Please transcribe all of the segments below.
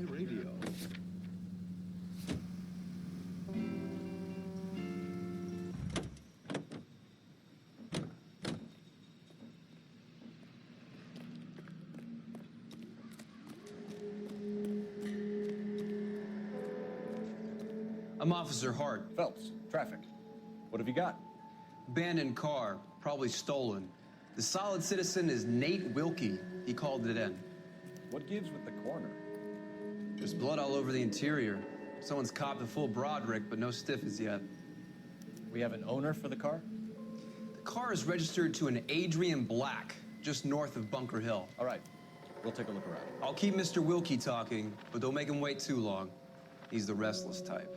Radio. I'm Officer Hart. Phelps, traffic. What have you got? Abandoned car, probably stolen. The solid citizen is Nate Wilkie. He called it in. What gives with the coroner? There's blood all over the interior. Someone's copped a full Broderick, but no stiff as yet. We have an owner for the car? The car is registered to an Adrian Black, just north of Bunker Hill. All right, we'll take a look around. I'll keep Mr. Wilkie talking, but don't make him wait too long. He's the restless type.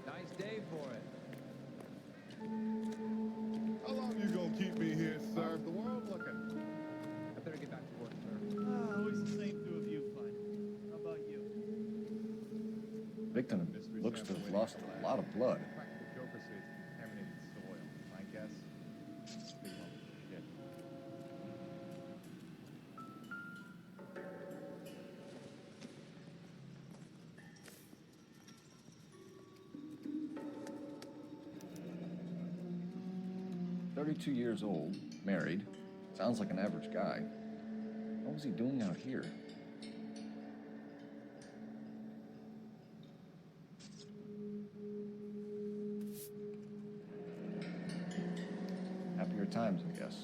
Nice day for it. How long you gonna keep me here, sir? How's the world looking? I better get back to work, sir. Always the same two of you, Bud. How about you? Victim looks to have lost a lot of blood. Practical Joker says contaminated soil. My guess, big lump of shit. $32 years old, married. Sounds like an average guy. What was he doing out here? Happier times, I guess.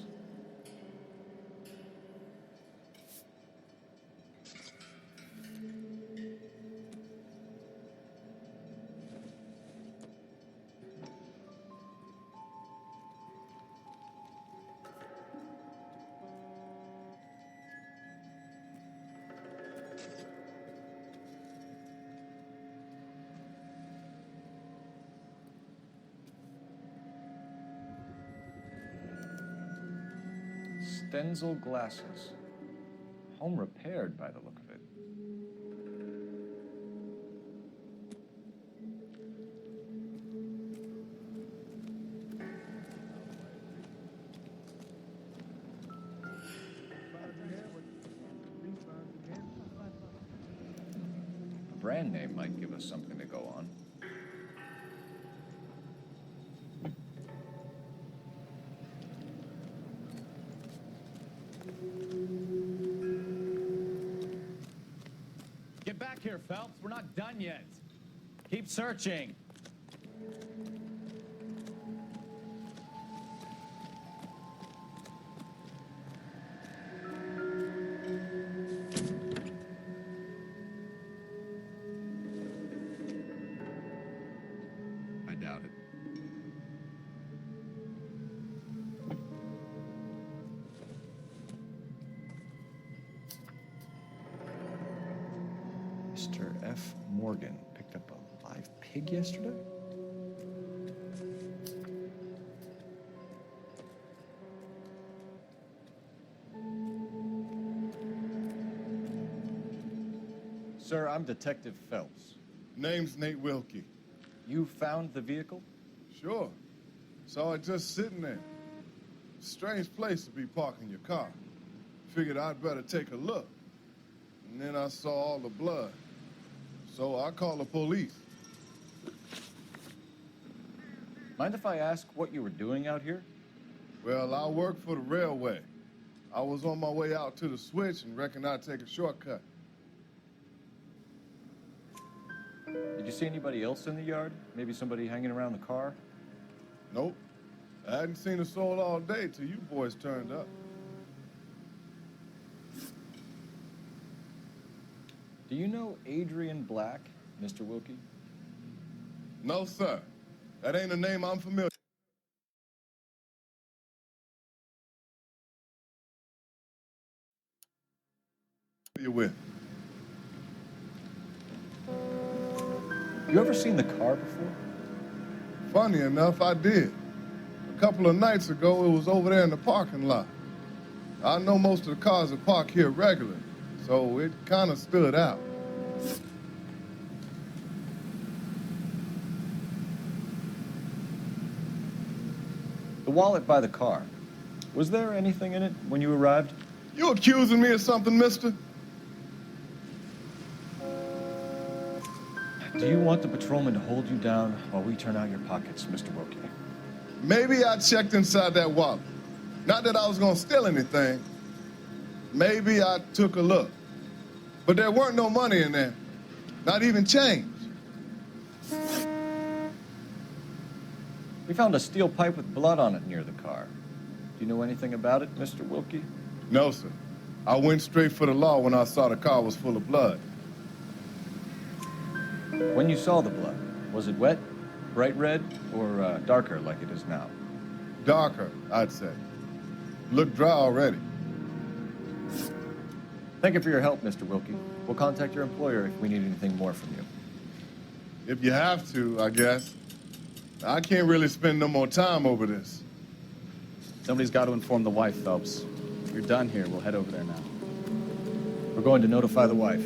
Stenzel glasses. Home repaired by the look of it. A brand name might give us something to go on. Get back here, Phelps. We're not done yet. Keep searching. I doubt it. Mr. F. Morgan picked up a live pig yesterday? Sir, I'm Detective Phelps. Name's Nate Wilkie. You found the vehicle? Sure. Saw it just sitting there. Strange place to be parking your car. Figured I'd better take a look. And then I saw all the blood. So I called the police. Mind if I ask what you were doing out here? Well, I work for the railway. I was on my way out to the switch and reckoned I'd take a shortcut. Did you see anybody else in the yard? Maybe somebody hanging around the car? Nope. I hadn't seen a soul all day till you boys turned up. Do you know Adrian Black, Mr. Wilkie? No, sir. That ain't a name I'm familiar with. You ever seen the car before? Funny enough, I did. A couple of nights ago, it was over there in the parking lot. I know most of the cars are parked here regularly, so it kind of stood out. The wallet by the car. Was there anything in it when you arrived? You accusing me of something, mister? Do you want the patrolman to hold you down while we turn out your pockets, Mr. Wilkie? Maybe I checked inside that wallet. Not that I was gonna steal anything. Maybe I took a look. But there weren't no money in there. Not even change. We found a steel pipe with blood on it near the car. Do you know anything about it, Mr. Wilkie? No, sir. I went straight for the law when I saw the car was full of blood. When you saw the blood, was it wet, bright red, or darker like it is now? Darker, I'd say. Looked dry already. Thank you for your help, Mr. Wilkie. We'll contact your employer if we need anything more from you. If you have to, I guess. I can't really spend no more time over this. Somebody's got to inform the wife, Phelps. If you're done here, we'll head over there now. We're going to notify the wife.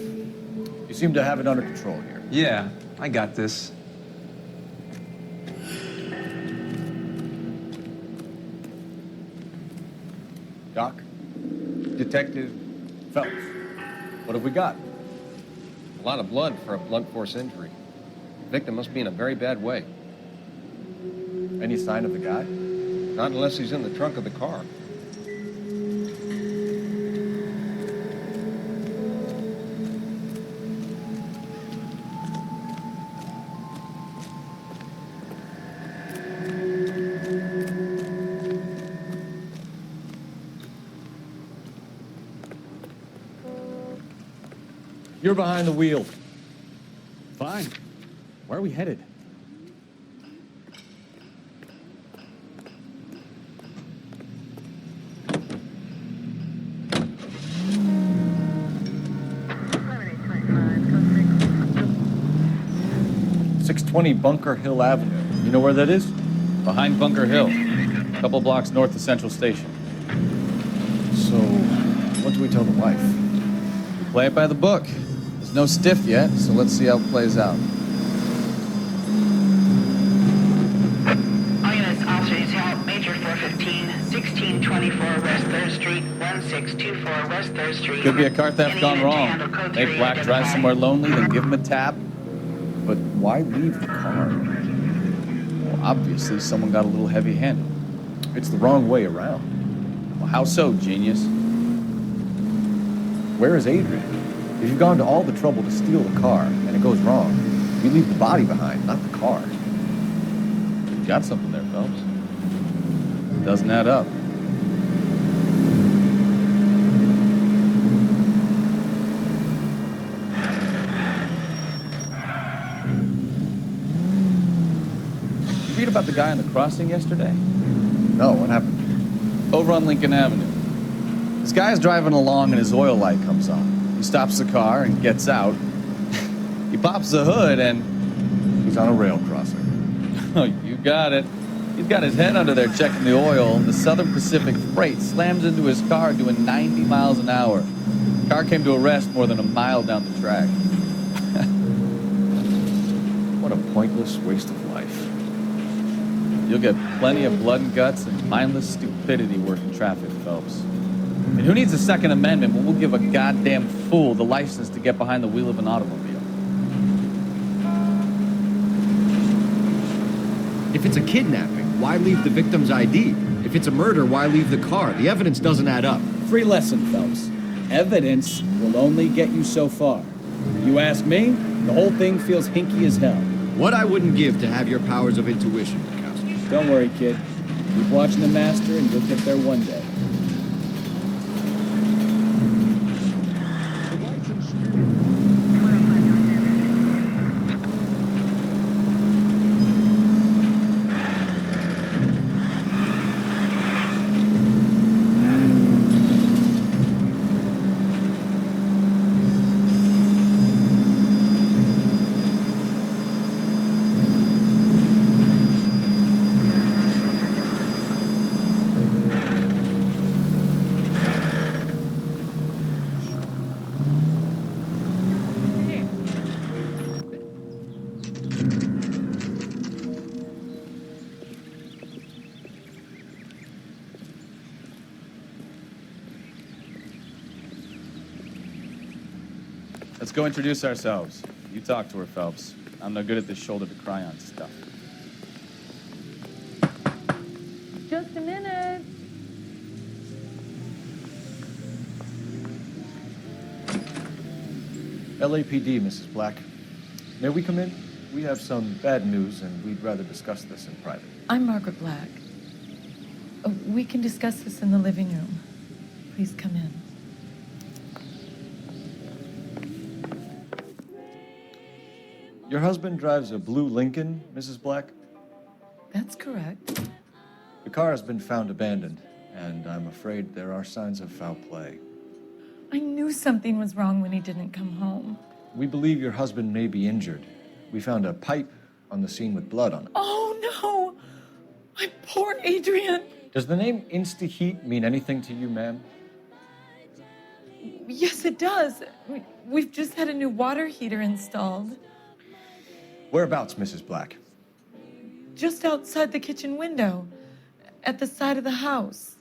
You seem to have it under control here. Yeah, I got this. Doc? Detective, Phelps, what have we got? a lot of blood for a blunt force injury. The victim must be in a very bad way. Any sign of the guy? Not unless he's in the trunk of the car. You're behind the wheel. Fine. Where are we headed? Bunker Hill Avenue. You know where that is? Behind Bunker Hill. A couple blocks north of Central Station. So, what do we tell the wife? We play it by the book. There's no stiff yet, so let's see how it plays out. All units, officers help. Major 415, 1624 West 3rd Street, 1624 West 3rd Street. Could be a car theft Any gone unit to wrong. handle code Make 3 Black drive identified. somewhere lonely, then give him a tap. But why leave the car? Well, obviously, someone got a little heavy-handed. It's the wrong way around. Well, how so, genius? Where is Adrian? If you've gone to all the trouble to steal the car and it goes wrong, you leave the body behind, not the car. You got something there, Phelps. Doesn't add up. You read about the guy on the crossing yesterday? No, what happened? Over on Lincoln Avenue. This guy's driving along and his oil light comes on. He stops the car and gets out. He pops the hood and... He's on a rail crossing. Oh, you got it. He's got his head under there checking the oil, and the Southern Pacific Freight slams into his car doing 90 miles an hour. The car came to a rest more than a mile down the track. What a pointless waste of life. You'll get plenty of blood and guts and mindless stupidity working traffic, Phelps. And who needs a Second Amendment when we'll give a goddamn fool the license to get behind the wheel of an automobile? If it's a kidnapping, why leave the victim's ID? If it's a murder, why leave the car? The evidence doesn't add up. Free lesson, Phelps. Evidence will only get you so far. You ask me, the whole thing feels hinky as hell. What I wouldn't give to have your powers of intuition, Bukowski. Don't worry, kid. Keep watching the master and you'll get there one day. Let's go introduce ourselves. You talk to her, Phelps. I'm no good at this shoulder to cry on stuff. Just a minute. LAPD, Mrs. Black. May we come in? We have some bad news, and we'd rather discuss this in private. I'm Margaret Black. We can discuss this in the living room. Please come in. Your husband drives a blue Lincoln, Mrs. Black? That's correct. The car has been found abandoned, and I'm afraid there are signs of foul play. I knew something was wrong when he didn't come home. We believe your husband may be injured. We found a pipe on the scene with blood on it. Oh, no! My poor Adrian! Does the name Insta-Heat mean anything to you, ma'am? Yes, it does. We've just had a new water heater installed. Whereabouts, Mrs. Black? Just outside the kitchen window, at the side of the house.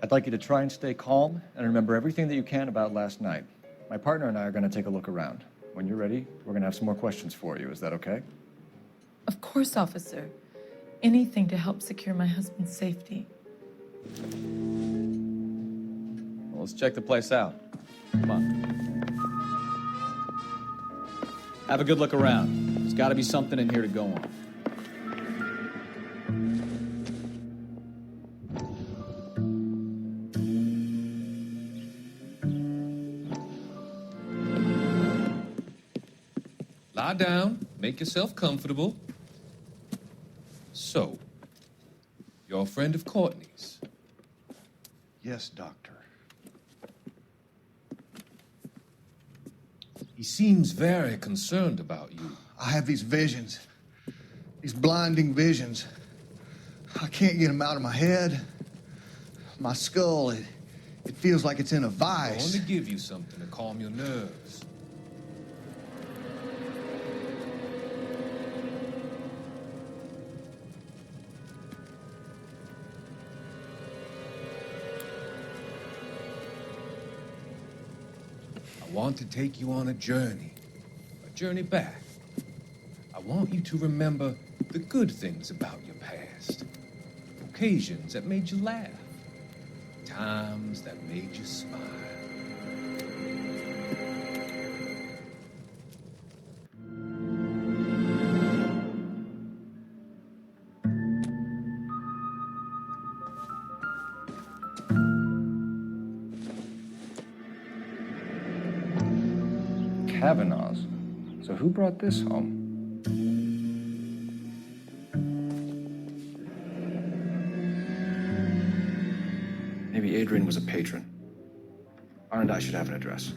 I'd like you to try and stay calm and remember everything that you can about last night. My partner and I are going to take a look around. When you're ready, we're going to have some more questions for you. Is that okay? Of course, officer. Anything to help secure my husband's safety. Well, let's check the place out. Come on. Have a good look around. There's got to be something in here to go on. Lie down, make yourself comfortable. So, you're a friend of Courtney's? Yes, Doctor. He seems very concerned about you. I have these visions, these blinding visions. I can't get them out of my head. My skull, it feels like it's in a I vice. want to give you something to calm your nerves. I want to take you on a journey back. I want you to remember the good things about your past, occasions that made you laugh, times that made you smile. Kavanaugh's. So who brought this home? Maybe Adrian was a patron. R&I should have an address.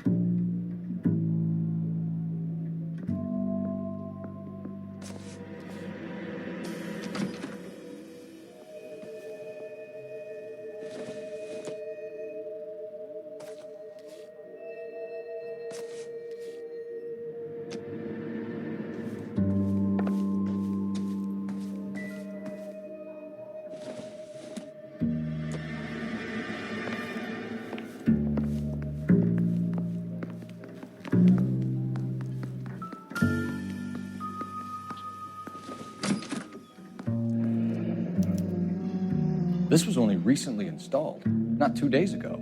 This was only recently installed, not 2 days ago.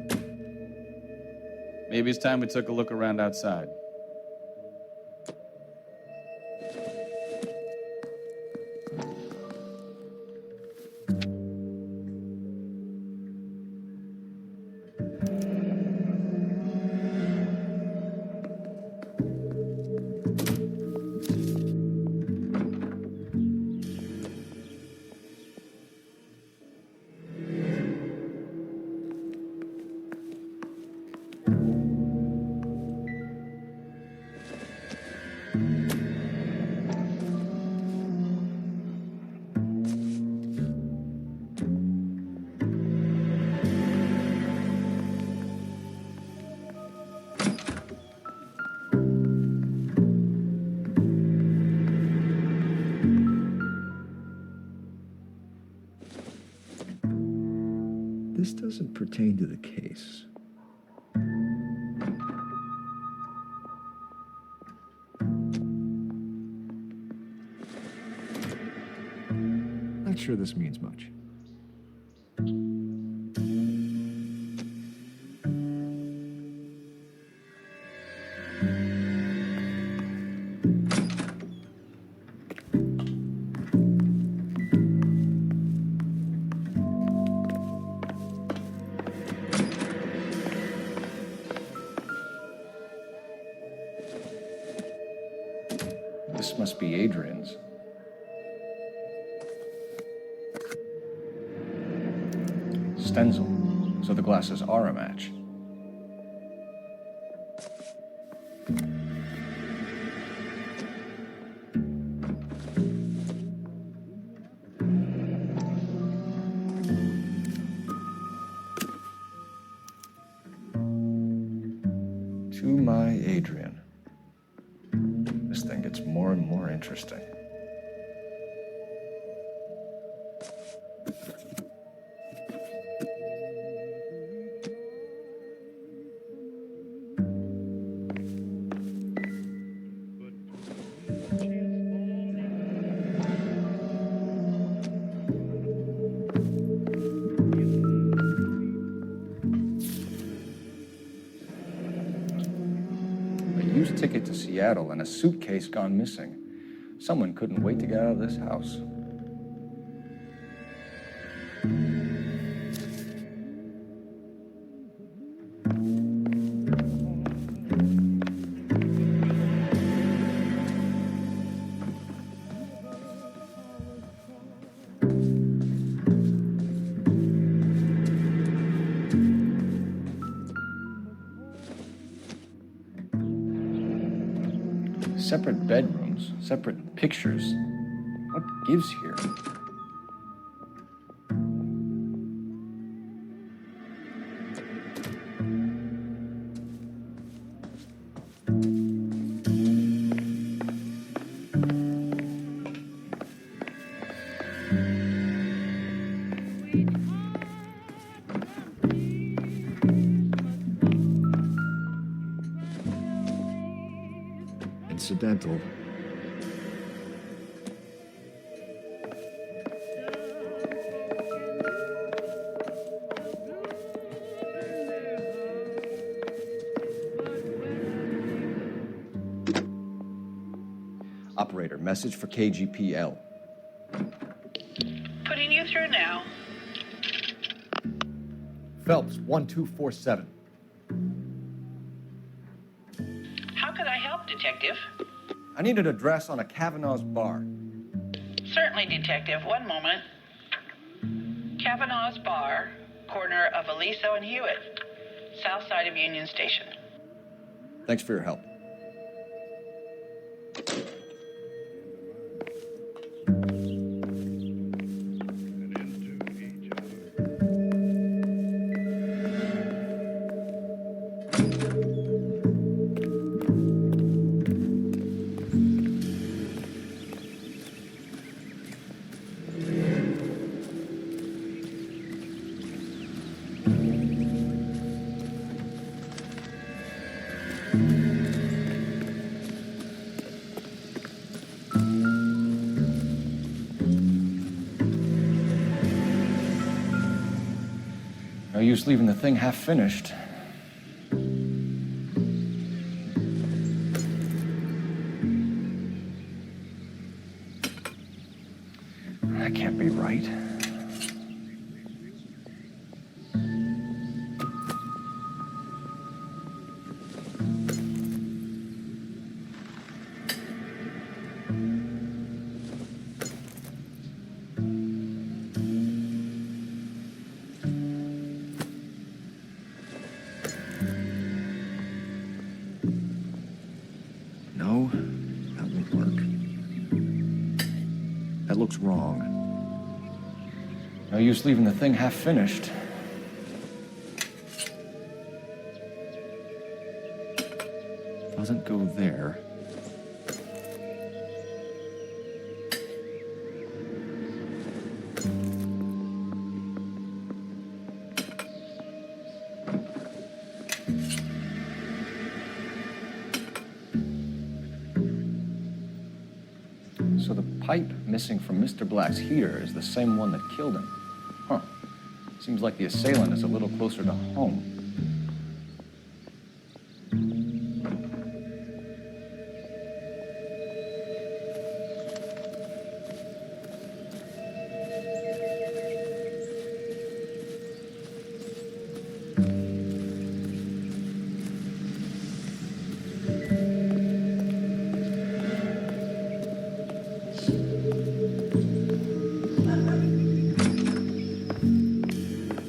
Maybe it's time we took a look around outside. This doesn't pertain to the case. sure this means much. This must be Adrian's. Stencil, so the glasses are a match. To my Adrian. This thing gets more and more interesting. Used ticket to Seattle and a suitcase gone missing. Someone couldn't wait to get out of this house. Separate bedrooms, separate pictures. What gives here? Incidental. Operator, message for KGPL. Putting you through now. Phelps, 1247. How could I help, Detective? I need an address on a Kavanaugh's bar. Certainly, Detective. One moment. Kavanaugh's Bar, corner of Aliso and Hewitt, south side of Union Station. Thanks for your help. No use leaving the thing half finished. That can't be right. No, that won't work. That looks wrong. No use leaving the thing half finished. Doesn't go there. So the pipe missing from Mr. Black's heater is the same one that killed him. Huh. Seems like the assailant is a little closer to home.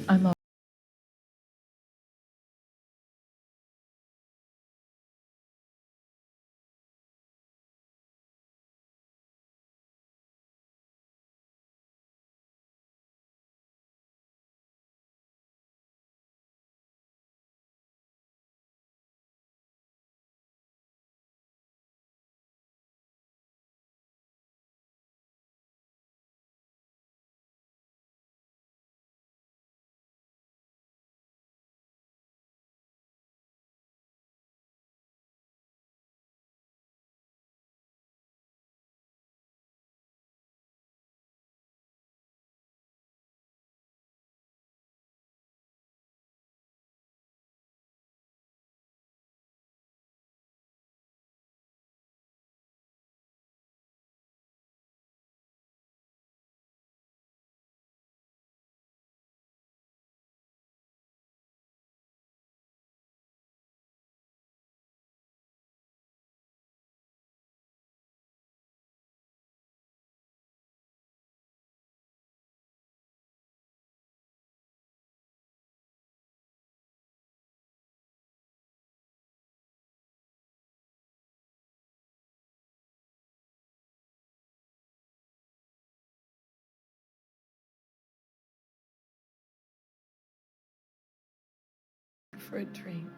I'm all for a drink.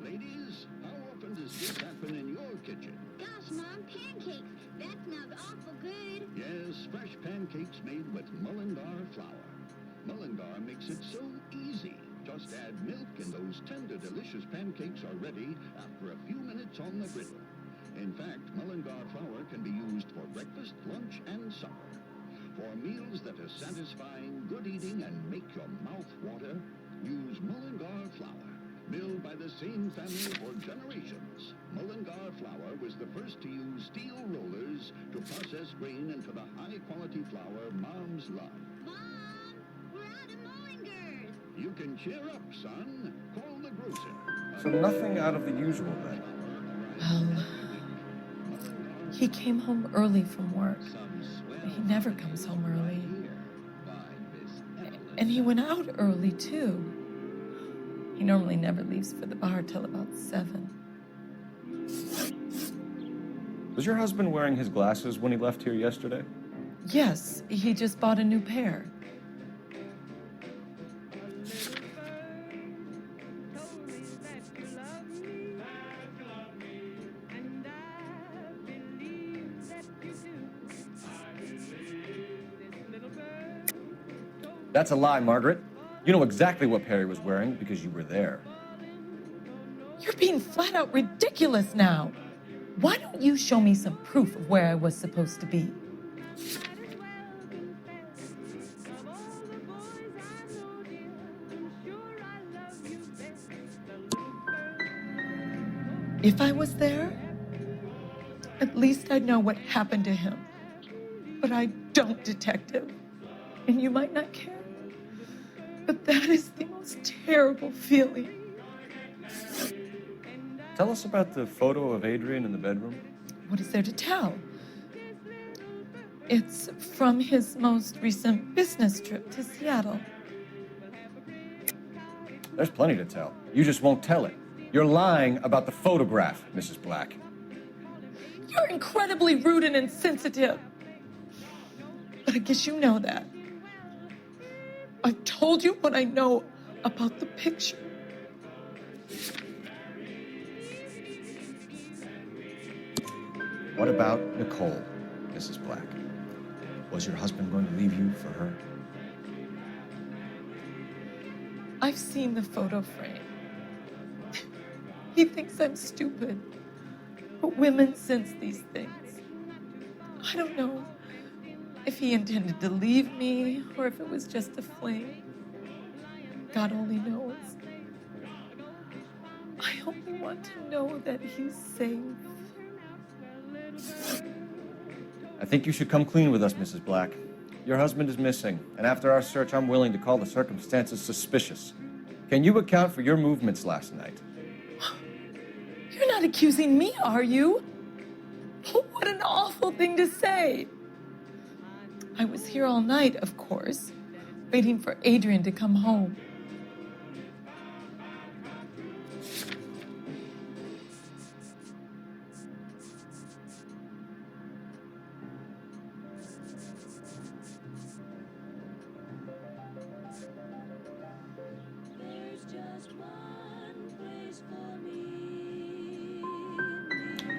Ladies, how often does this happen in your kitchen? Gosh, Mom, pancakes. That smells awful good. Yes, fresh pancakes made with Mullingar flour. Mullingar makes it so easy. Just add milk and those tender, delicious pancakes are ready after a few minutes on the griddle. In fact, Mullingar flour can be used for breakfast, lunch, and supper. For meals that are satisfying, good eating, and make your mouth water, use Mullingar flour. Milled by the same family for generations, Mullingar flour was the first to use steel rollers to process grain into the high-quality flour moms love. Mom, we're out of Mullingers. You can cheer up, son. Call the grocer. So nothing out of the usual then. Well, he came home early from work. He never comes home early. And he went out early, too. He normally never leaves for the bar till about 7. Was your husband wearing his glasses when he left here yesterday? Yes, he just bought a new pair. That's a lie, Margaret. You know exactly what Perry was wearing because you were there. You're being flat out ridiculous now. Why don't you show me some proof of where I was supposed to be? If I was there, at least I'd know what happened to him. But I don't, Detective. And you might not care. But that is the most terrible feeling. Tell us about the photo of Adrian in the bedroom. What is there to tell? It's from his most recent business trip to Seattle. There's plenty to tell. You just won't tell it. You're lying about the photograph, Mrs. Black. You're incredibly rude and insensitive. But I guess you know that. I've told you what I know about the picture. What about Nicole, Mrs. Black? Was your husband going to leave you for her? I've seen the photo frame. He thinks I'm stupid. But women sense these things. I don't know if he intended to leave me or if it was just a fling. God only knows. I only want to know that he's safe. I think you should come clean with us, Mrs. Black. Your husband is missing, and after our search, I'm willing to call the circumstances suspicious. Can you account for your movements last night? You're not accusing me, are you? What an awful thing to say. I was here all night, of course, waiting for Adrian to come home.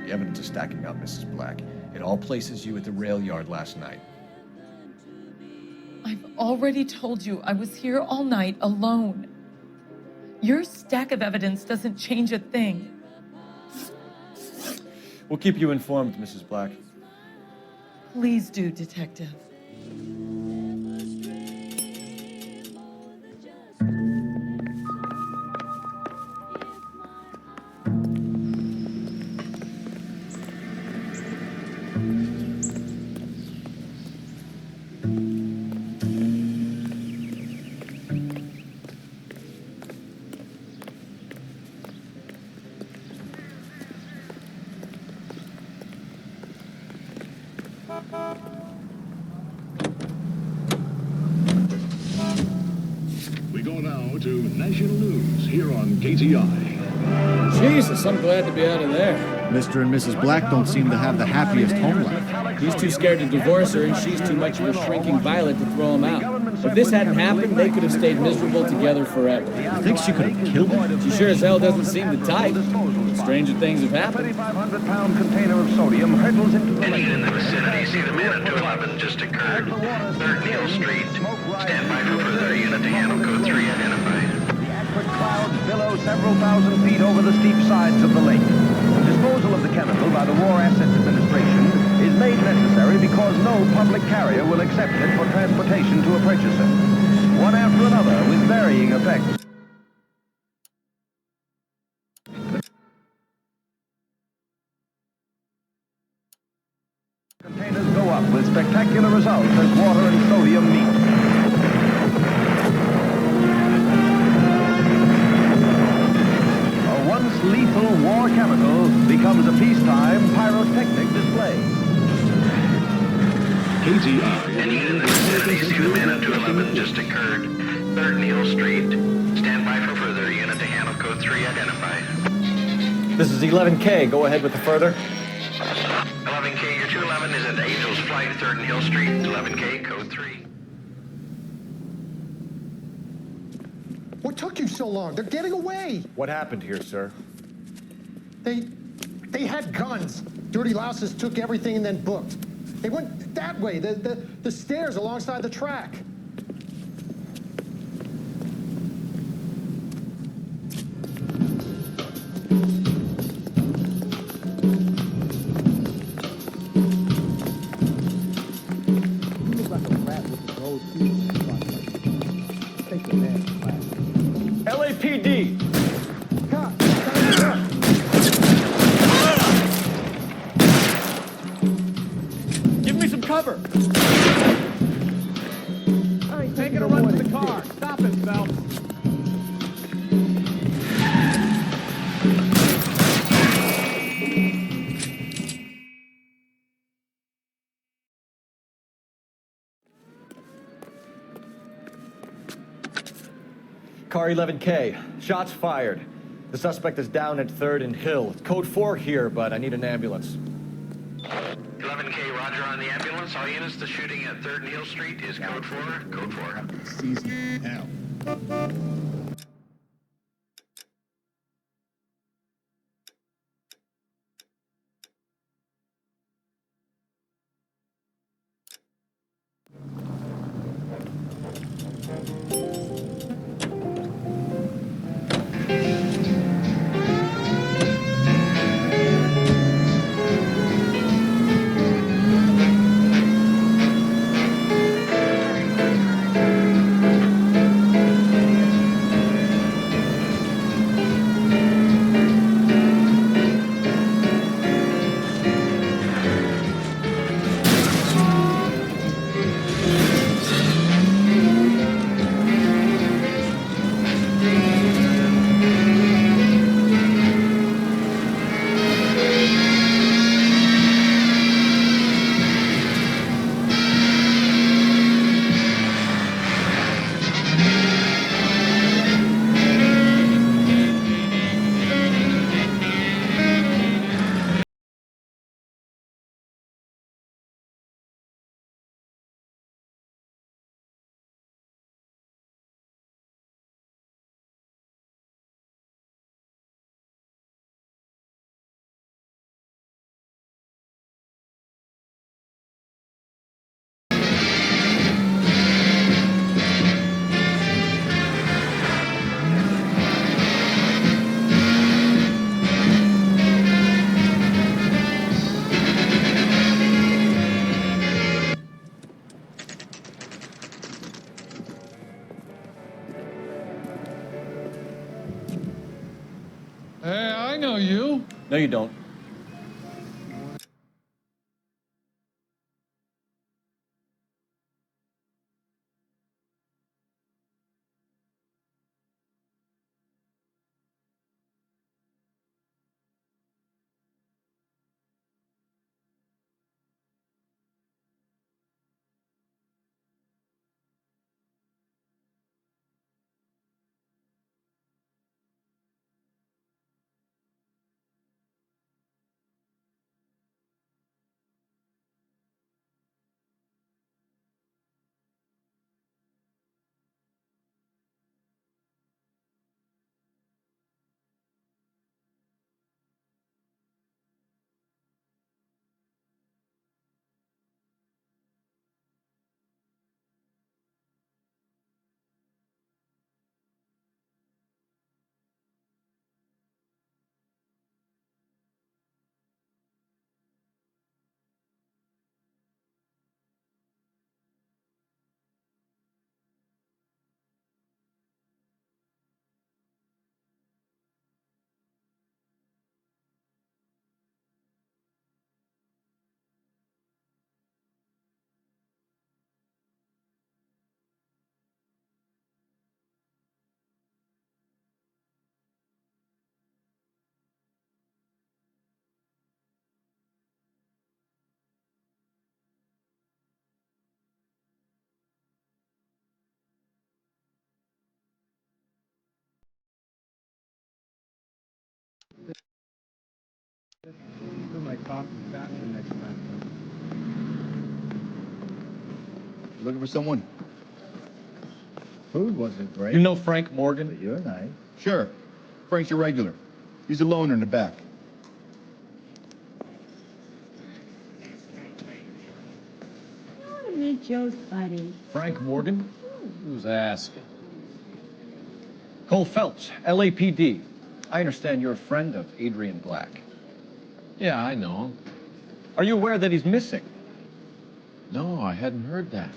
The evidence is stacking up, Mrs. Black. It all places you at the rail yard last night. I've already told you I was here all night alone. Your stack of evidence doesn't change a thing. We'll keep you informed, Mrs. Black. Please do, Detective. We go now to national news here on KTI. Jesus, I'm glad to be out of there. Mr. and Mrs. Black don't seem to have the happiest home life. He's too scared to divorce her, and she's too much of a shrinking violet to throw him out. If this hadn't happened, they could have stayed miserable together forever. You think she could have killed him? She sure as hell doesn't seem the type. Stranger things have happened. 500-pound container of sodium hurtles into the lake. In the vicinity, see the man at 211 just occurred. 3rd Neal Street. Stand by for further unit to handle code 3 identified. The acrid clouds billow several thousand feet over the steep sides of the lake. Disposal of the chemical by the War Assets Administration is made necessary because no public carrier will accept it for transportation to a purchaser. One after another, with varying effects. Containers go up with spectacular results as water and sodium meet. A once lethal war chemical becomes a peacetime pyrotechnic display. KTI. Any in the vicinity, see the man at 211 just occurred. 3rd Neal Street. Stand by for further unit to handle code 3 identified. This is 11K. Go ahead with the further. 11K, your 211 is at Angel's Flight, 3rd Neal Street. 11K, code 3. What took you so long? They're getting away. What happened here, sir? They had guns. Dirty louses took everything and then booked. They went that way, the stairs alongside the track. You look like a rat with a gold tooth. Take the man's class. LAPD! Give me some cover! I ain't taking a run to the car. Stop it, Phelps. Car 11K. Shots fired. The suspect is down at 3rd and Hill. Code 4 here, but I need an ambulance. 11K, roger on the ambulance. All units, the shooting at 3rd Neal Street is code 4. Code 4. Season hell. Hey, I know you. No, you don't. Looking for someone? Food wasn't great. You know Frank Morgan? But you're nice. Sure. Frank's your regular. He's a loner in the back. I want to meet Joe's buddy. Frank Morgan? Who's asking? Cole Phelps, LAPD. I understand you're a friend of Adrian Black. Yeah, I know him. Are you aware that he's missing? No, I hadn't heard that.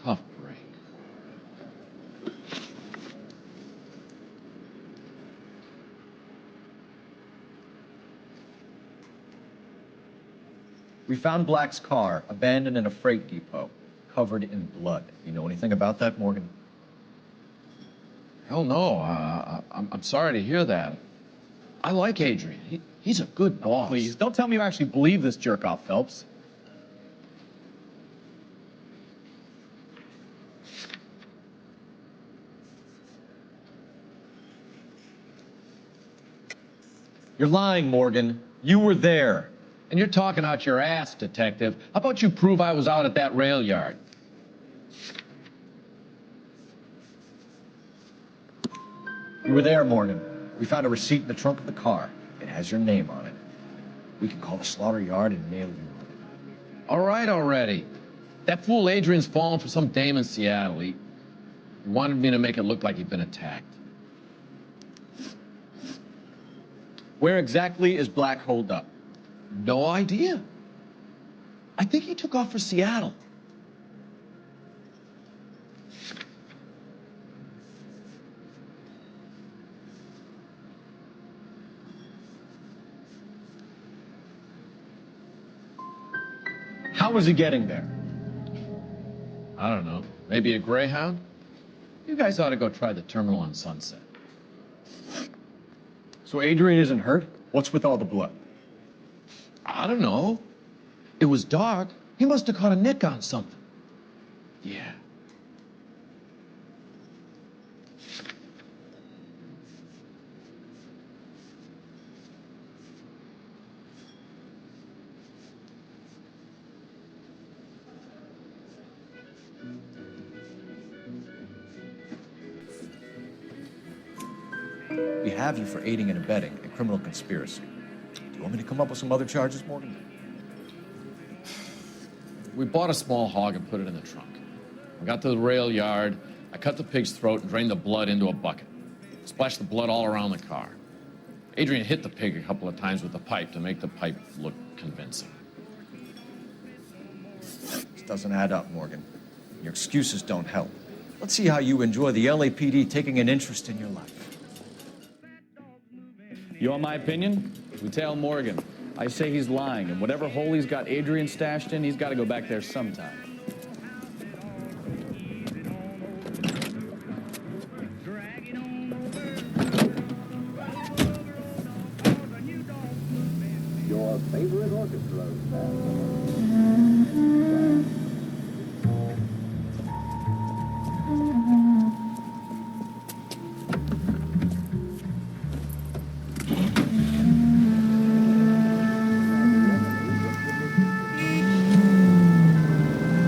Tough break. We found Black's car abandoned in a freight depot, covered in blood. You know anything about that, Morgan? Hell no. I'm sorry to hear that. I like Adrian. He's a good boss. Please, don't tell me you actually believe this jerk-off, Phelps. You're lying, Morgan. You were there. And you're talking out your ass, detective. How about you prove I was out at that rail yard? You were there, Morgan. We found a receipt in the trunk of the car. It has your name on it. We can call the slaughter yard and nail you. All right already. That fool Adrian's fallen for some dame in Seattle. He wanted me to make it look like he'd been attacked. Where exactly is Black holed up? No idea. I think he took off for Seattle. How is he getting there? I don't know. Maybe a Greyhound? You guys ought to go try the terminal on Sunset. So Adrian isn't hurt? What's with all the blood? I don't know. It was dark. He must have caught a nick on something. Yeah. We have you for aiding and abetting a criminal conspiracy. Do you want me to come up with some other charges, Morgan? We bought a small hog and put it in the trunk. We got to the rail yard. I cut the pig's throat and drained the blood into a bucket. Splashed the blood all around the car. Adrian hit the pig a couple of times with the pipe to make the pipe look convincing. This doesn't add up, Morgan. Your excuses don't help. Let's see how you enjoy the LAPD taking an interest in your life. You want my opinion? We tail Morgan. I say he's lying, and whatever hole he's got Adrian stashed in, he's got to go back there sometime. Your favorite orchestra.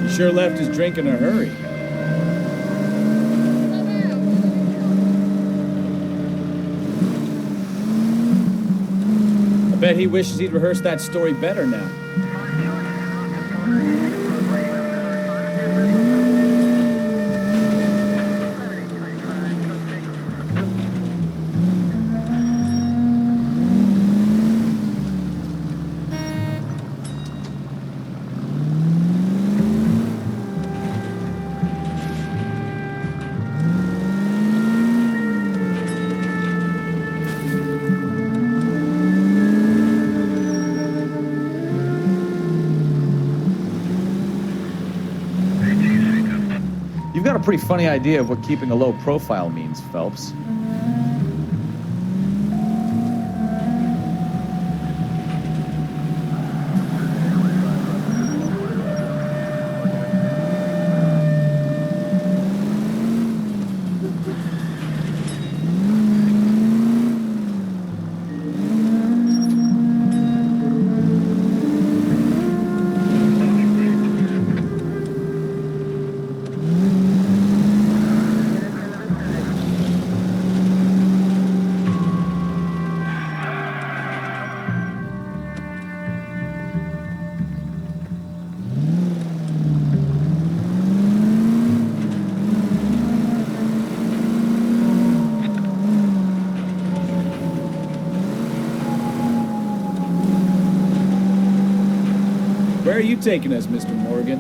He sure left his drink in a hurry. I bet he wishes he'd rehearsed that story better now. You've got a pretty funny idea of what keeping a low profile means, Phelps. Where are you taking us, Mr. Morgan?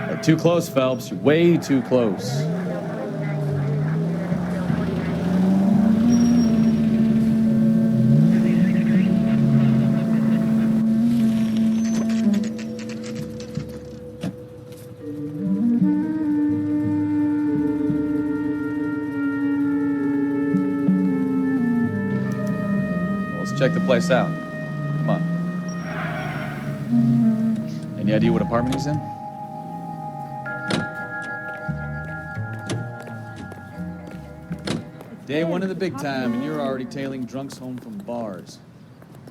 You're too close, Phelps. You're way too close. Check the place out. Come on. Any idea what apartment he's in? Day one of the big time, and you're already tailing drunks home from bars.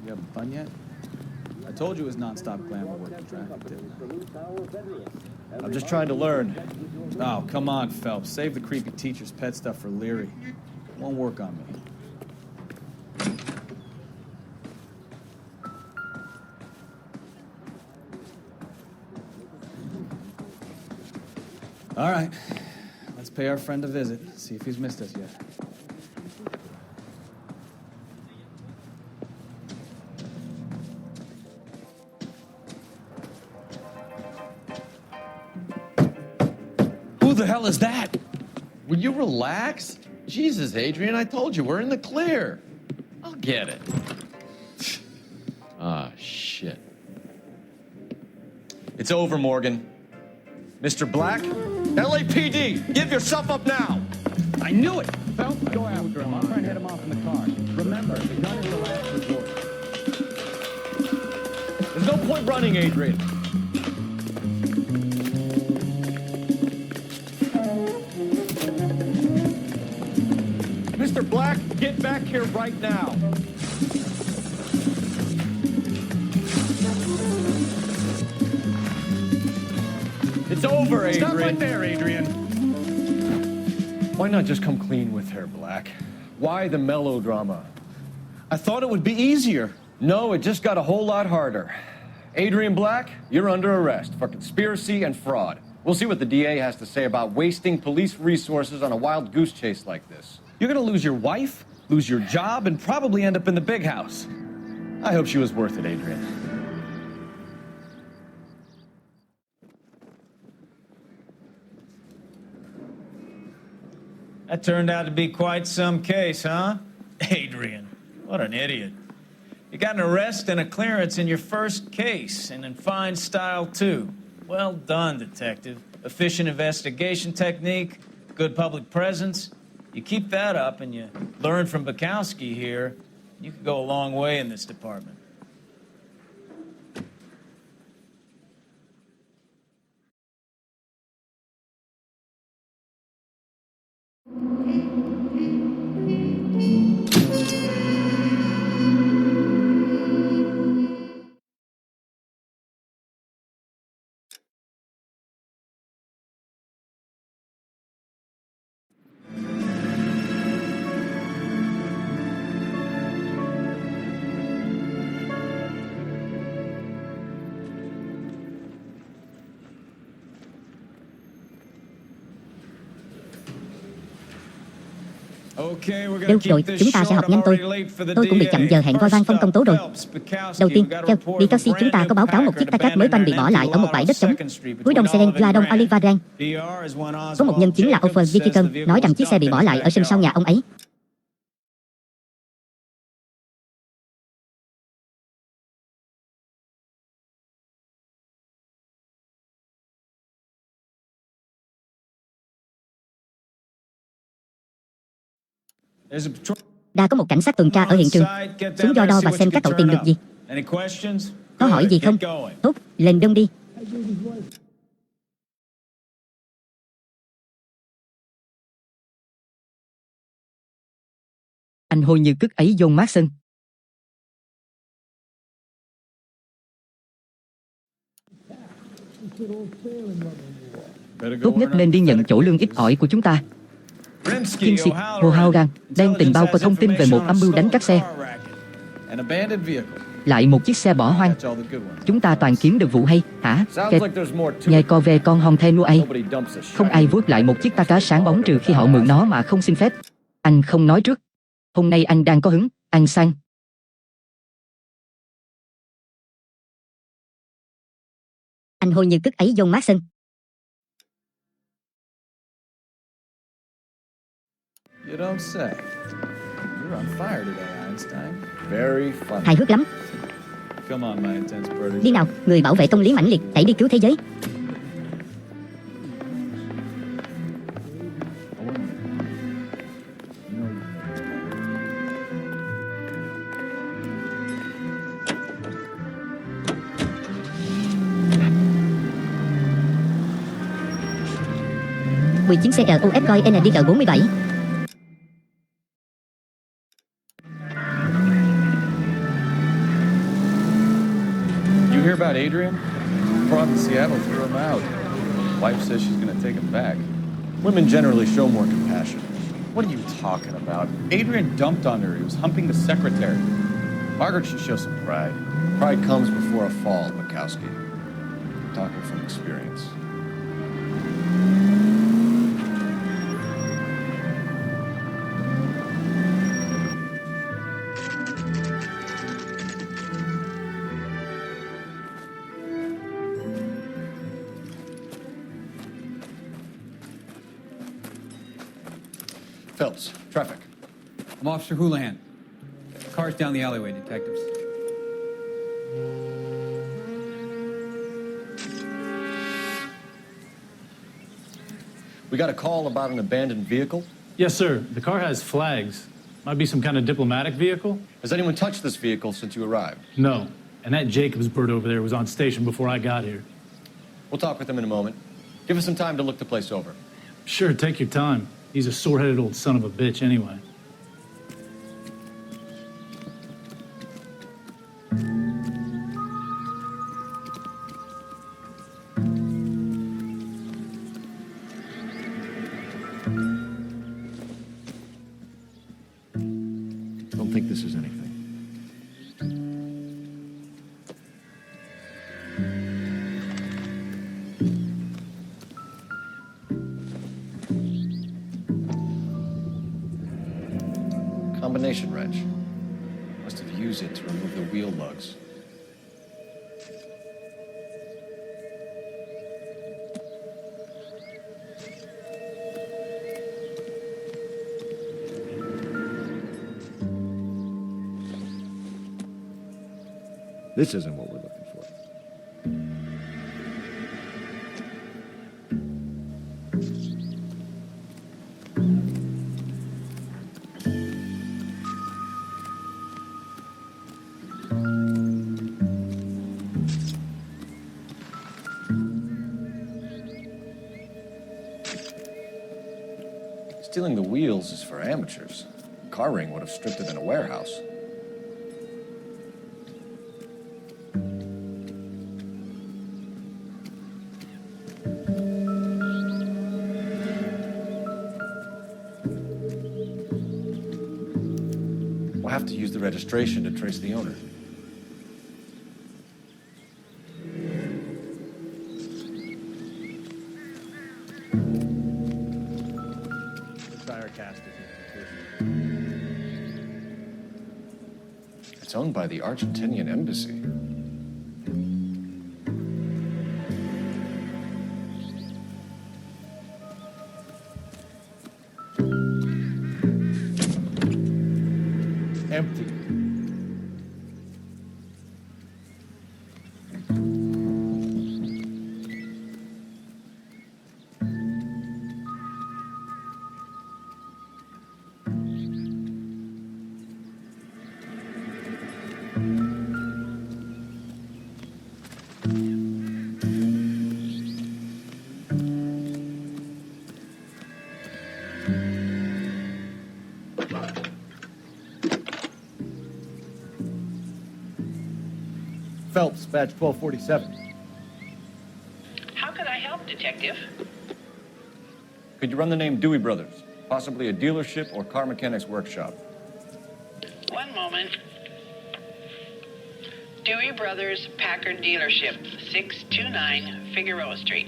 You haven't fun yet? I told you it was non-stop glamour work in traffic, didn't I? I'm just trying to learn. Oh, come on, Phelps. Save the creepy teacher's pet stuff for Leary. Won't work on me. All right, let's pay our friend a visit, see if he's missed us yet. Who the hell is that? Will you relax? Jesus, Adrian, I told you, we're in the clear. I'll get it. Ah, shit. It's over, Morgan. Mr. Black, LAPD, give yourself up now! I knew it! Phelps, go after him. I'll try and head him off in the car. Remember, the gun is the last resort. There's no point running, Adrian. Mr. Black, get back here right now. It's over, Adrian. Stop right there, Adrian. Why not just come clean with her, Black? Why the melodrama? I thought it would be easier. No, it just got a whole lot harder. Adrian Black, you're under arrest for conspiracy and fraud. We'll see what the DA has to say about wasting police resources on a wild goose chase like this. You're gonna lose your wife, lose your job, and probably end up in the big house. I hope she was worth it, Adrian. That turned out to be quite some case, huh? Adrian, what an idiot. You got an arrest and a clearance in your first case, and in fine style, too. Well done, detective. Efficient investigation technique, good public presence. You keep that up and you learn from Bukowski here, you could go a long way in this department. Được rồi, chúng ta sẽ học nhanh thôi. Tôi cũng bị chậm giờ hẹn voi van phong công tố rồi. Đầu tiên, theo Bukowski, chúng ta có báo cáo một chiếc Tacat mới toanh bị bỏ lại ở một bãi đất trống cuối đông Seren La Đông Alivaran. Có một nhân chứng là Ofer Vikiken nói rằng chiếc xe bị bỏ lại ở sân sau nhà ông ấy. Đã có một cảnh sát tuần tra ở hiện trường. Xuống đo và xem các cậu tìm được gì. Có hỏi gì không? Tốt, lên đơn đi. Anh hôi như cứt ấy John Marston. Tốt nhất nên đi nhận chỗ lương ít ỏi của chúng ta. Kinsey, O'Halloran, đang tình báo có thông tin về một âm mưu đánh cắp xe. Lại một chiếc xe bỏ hoang. Chúng ta toàn kiếm được vụ hay, hả? Nghe co về con hòn the nuôi ấy. Không ai vớt lại một chiếc Tacat sáng bóng trừ khi họ mượn nó mà không xin phép. Anh không nói trước. Hôm nay anh đang có hứng, anh sang. Anh hôi như cứt ấy John Marston. You don't say. You're on fire today, Einstein. Very funny. Hài hước lắm. Come on, my intense protege. Đi nào, người bảo vệ công lý mãnh liệt, hãy đi cứu thế giới. Vì chuyến xe ROF Coi NDR 47. Hear about Adrian? Brought in Seattle, threw him out. Wife says she's gonna take him back. Women generally show more compassion. What are you talking about? Adrian dumped on her. He was humping the secretary. Margaret should show some pride. Pride comes before a fall, Bukowski. I'm talking from experience. Phelps, traffic. I'm Officer Houlihan. Car's down the alleyway, detectives. We got a call about an abandoned vehicle? Yes, sir. The car has flags. Might be some kind of diplomatic vehicle. Has anyone touched this vehicle since you arrived? No. And that Jacobs bird over there was on station before I got here. We'll talk with him in a moment. Give us some time to look the place over. Sure, take your time. He's a sore-headed old son of a bitch anyway. Don't think this is anything. Combination wrench. Must have used it to remove the wheel lugs. This isn't what we're looking for. Stealing the wheels is for amateurs. Car ring would have stripped it in a warehouse. We'll have to use the registration to trace the owner. It's owned by the Argentinian embassy. Empty. Phelps, badge 1247. How can I help, Detective? Could you run the name Dewey Brothers? Possibly a dealership or car mechanics workshop. One moment. Dewey Brothers Packard Dealership, 629 Figueroa Street.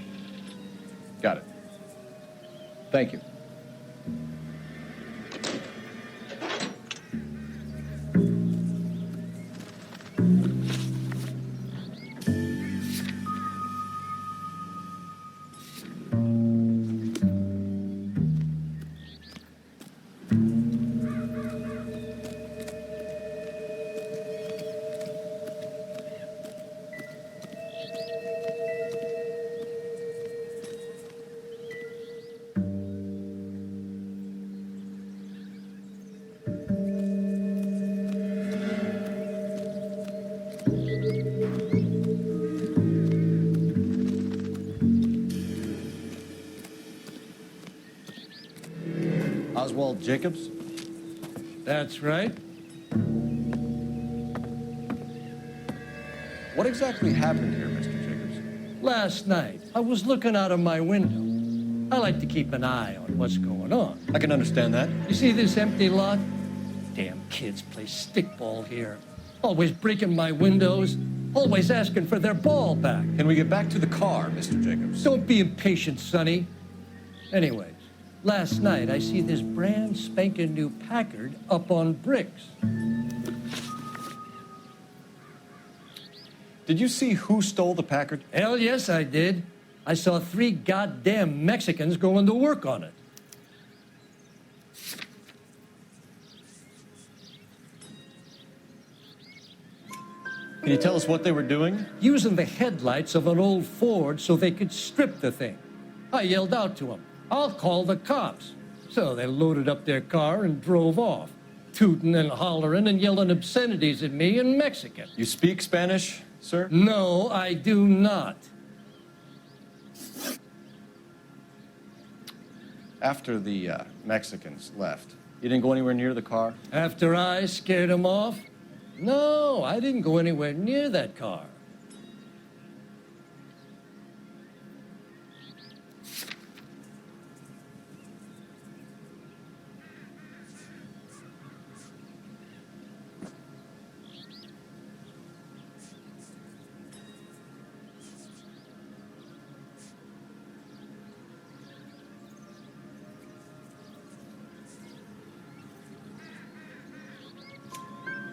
Got it. Thank you. Oswald Jacobs? That's right. What exactly happened here, Mr. Jacobs? Last night, I was looking out of my window. I like to keep an eye on what's going on. I can understand that. You see this empty lot? Damn kids play stickball here. Always breaking my windows, always asking for their ball back. Can we get back to the car, Mr. Jacobs? Don't be impatient, Sonny. Anyways, last night I see this brand spanking new Packard up on bricks. Did you see who stole the Packard? Hell yes, I did. I saw 3 goddamn Mexicans going to work on it. Can you tell us what they were doing? Using the headlights of an old Ford so they could strip the thing. I yelled out to them, "I'll call the cops." So they loaded up their car and drove off, tooting and hollering and yelling obscenities at me in Mexican. You speak Spanish, sir? No, I do not. After the Mexicans left, you didn't go anywhere near the car? After I scared them off? No, I didn't go anywhere near that car.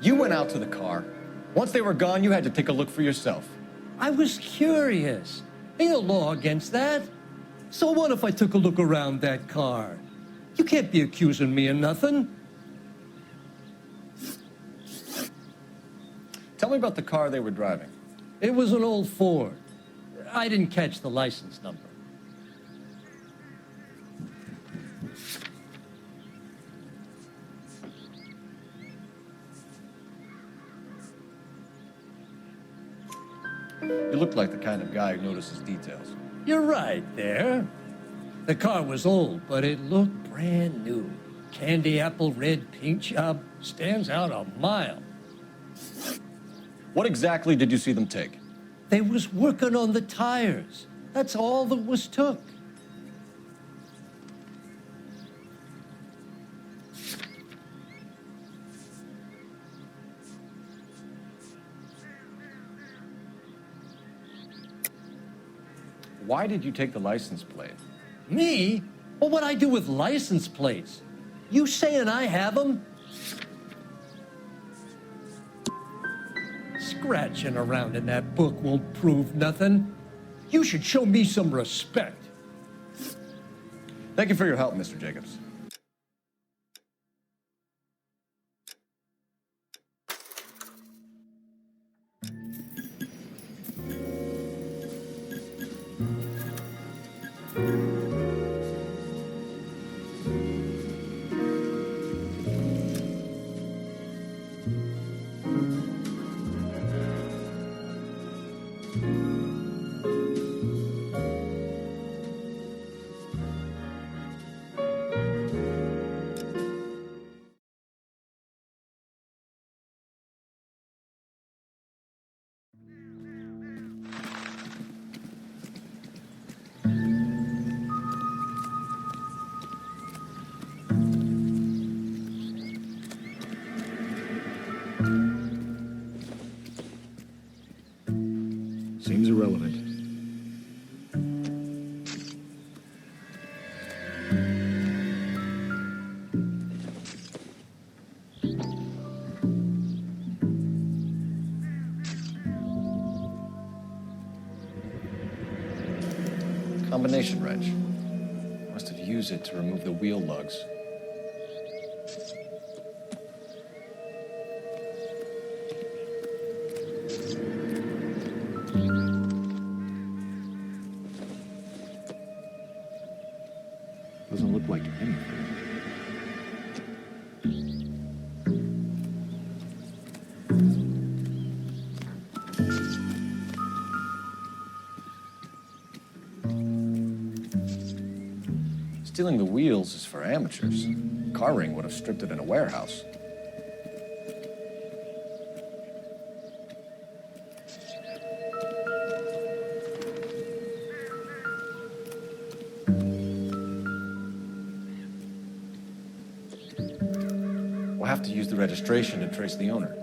You went out to the car. Once they were gone, you had to take a look for yourself. I was curious. Ain't no law against that. So what if I took a look around that car? You can't be accusing me of nothing. Tell me about the car they were driving. It was an old Ford. I didn't catch the license number. You look like the kind of guy who notices details. You're right there. The car was old, but it looked brand new. Candy apple red paint job stands out a mile. What exactly did you see them take? They was working on the tires. That's all that was took. Why did you take the license plate? Me? Well, what'd I do with license plates? You saying I have them? Scratching around in that book won't prove nothing. You should show me some respect. Thank you for your help, Mr. Jacobs. Seems irrelevant. Combination wrench. Must have used it to remove the wheel lugs. Doesn't look like anything. Stealing the wheels is for amateurs. Car ring would have stripped it in a warehouse. We'll have to use the registration to trace the owner.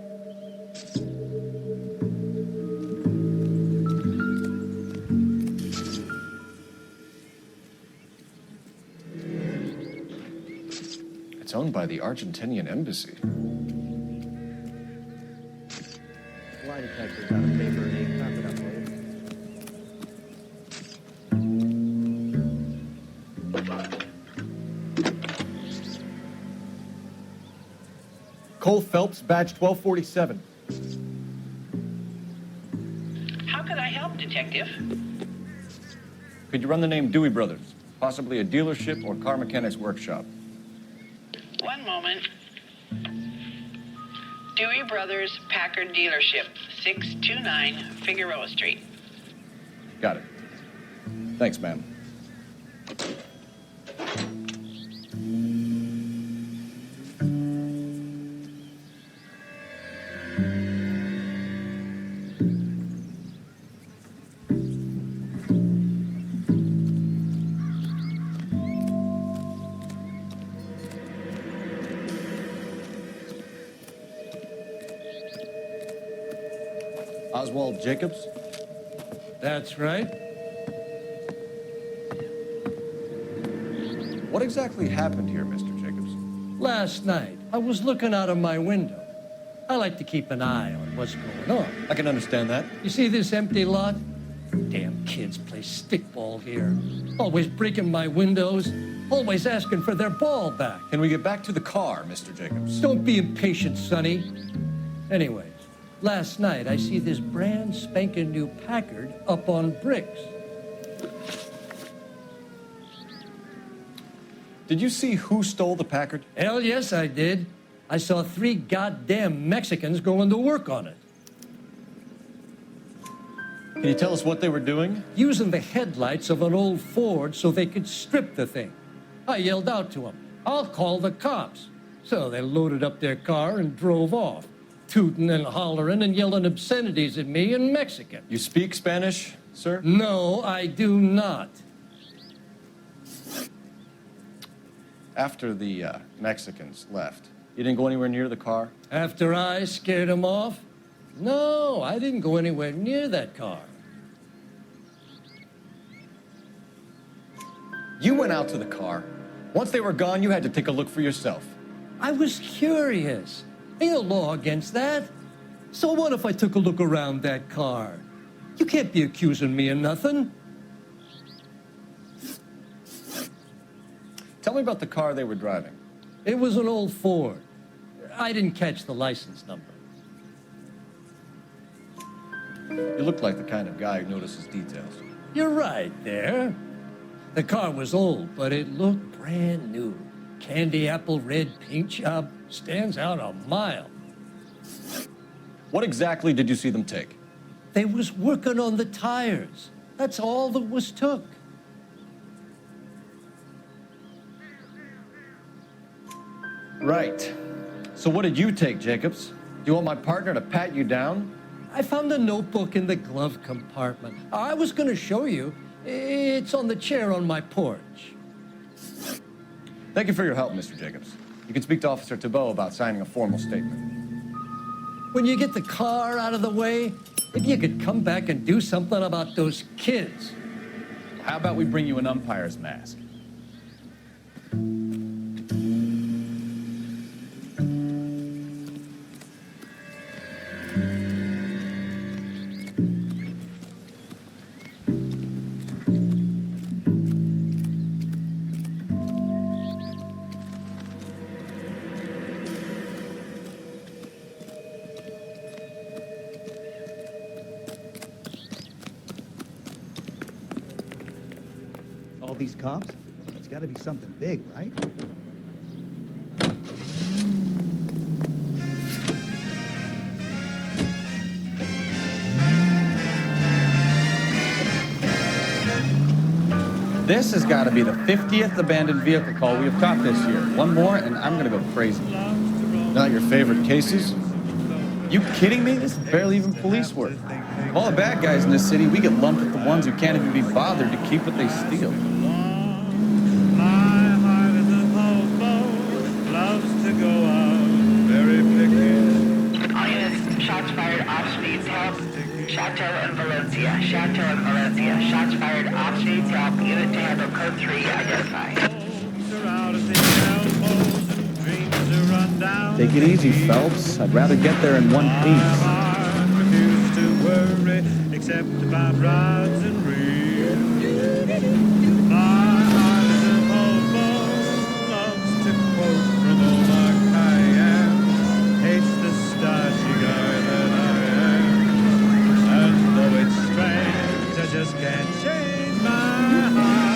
It's owned by the Argentinian embassy. Lie detector got a paper and ink. Knock it up, will Cole Phelps, badge 1247. How can I help, Detective? Could you run the name Dewey Brothers? Possibly a dealership or car mechanic's workshop. One moment. Dewey Brothers Packard Dealership, 629 Figueroa Street. Got it. Thanks, ma'am. Oswald Jacobs? That's right. What exactly happened here, Mr. Jacobs? Last night, I was looking out of my window. I like to keep an eye on what's going on. I can understand that. You see this empty lot? Damn kids play stickball here. Always breaking my windows. Always asking for their ball back. Can we get back to the car, Mr. Jacobs? Don't be impatient, Sonny. Anyways, Last night, I see this brand spanking new Packard up on bricks. Did you see who stole the Packard? Hell yes, I did. I saw 3 goddamn Mexicans going to work on it. Can you tell us what they were doing? Using the headlights of an old Ford so they could strip the thing. I yelled out to them, "I'll call the cops." So they loaded up their car and drove off, tooting and hollering and yelling obscenities at me in Mexican. You speak Spanish, sir? No, I do not. After the Mexicans left, you didn't go anywhere near the car? After I scared them off? No, I didn't go anywhere near that car. You went out to the car. Once they were gone, you had to take a look for yourself. I was curious. Ain't no law against that. So what if I took a look around that car? You can't be accusing me of nothing. Tell me about the car they were driving. It was an old Ford. I didn't catch the license number. You look like the kind of guy who notices details. You're right there. The car was old, but it looked brand new. Candy apple red paint job stands out a mile. What exactly did you see them take? They was working on the tires. That's all that was took. Right. So what did you take, Jacobs? Do you want my partner to pat you down? I found a notebook in the glove compartment. I was going to show you. It's on the chair on my porch. Thank you for your help, Mr. Jacobs. You can speak to Officer Thibault about signing a formal statement. When you get the car out of the way, maybe you could come back and do something about those kids. How about we bring you an umpire's mask? These cops? It's got to be something big, right? This has got to be the 50th abandoned vehicle call we have caught this year. One more, and I'm going to go crazy. Not your favorite cases? You kidding me? This is barely even police work. Of all the bad guys in this city, we get lumped with the ones who can't even be bothered to keep what they steal. Shots fired off streets, help. Chateau and Valencia. Chateau and Valencia. Shots fired off streets, help. Unit to handle code 3, identify. Take it easy, Phelps. I'd rather get there in one piece. Refuse to worry, except about rods and reels. My heart is a hobo, loves to quote from Omar Khayyam. Hates the stodgy guy that I am. And though it's strange, I just can't change my heart.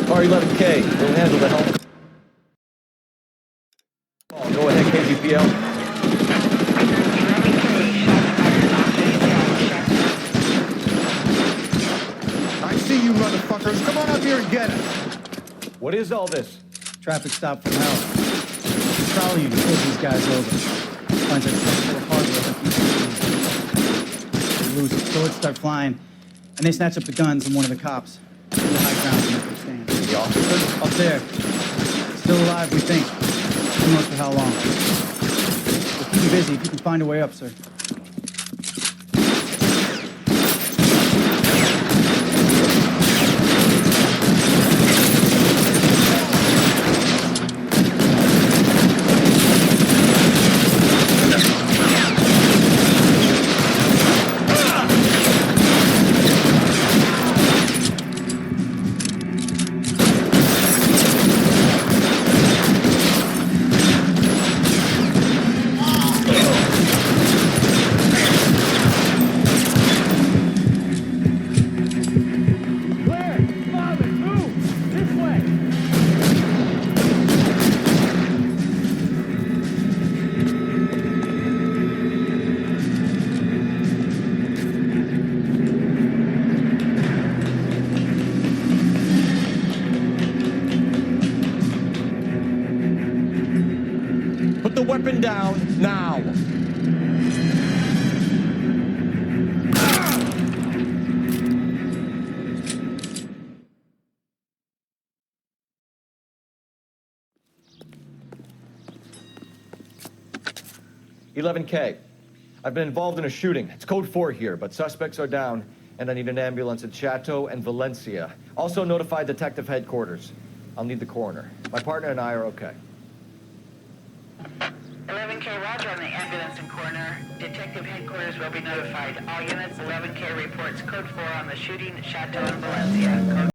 R11K, we'll handle the help. Go ahead, KGPL. I see you motherfuckers. Come on up here and get it. What is all this? Traffic stop for hell. Trolley unit pulls these guys over. Finds a truck full of hardware. They lose it. Bullets start flying, and they snatch up the guns and one of the cops. The high ground to make them stand. The officer? Up there. Still alive, we think. Who knows for how long. We'll keep you busy if you can find a way up, sir. Put the weapon down now. $11K. I've been involved in a shooting. It's code 4 here, but suspects are down, and I need an ambulance at Chateau and Valencia. Also notify detective headquarters. I'll need the coroner. My partner and I are okay. 11K, roger on the ambulance and coroner. Detective headquarters will be notified. All units, 11K reports code 4 on the shooting at Chateau and Valencia. Code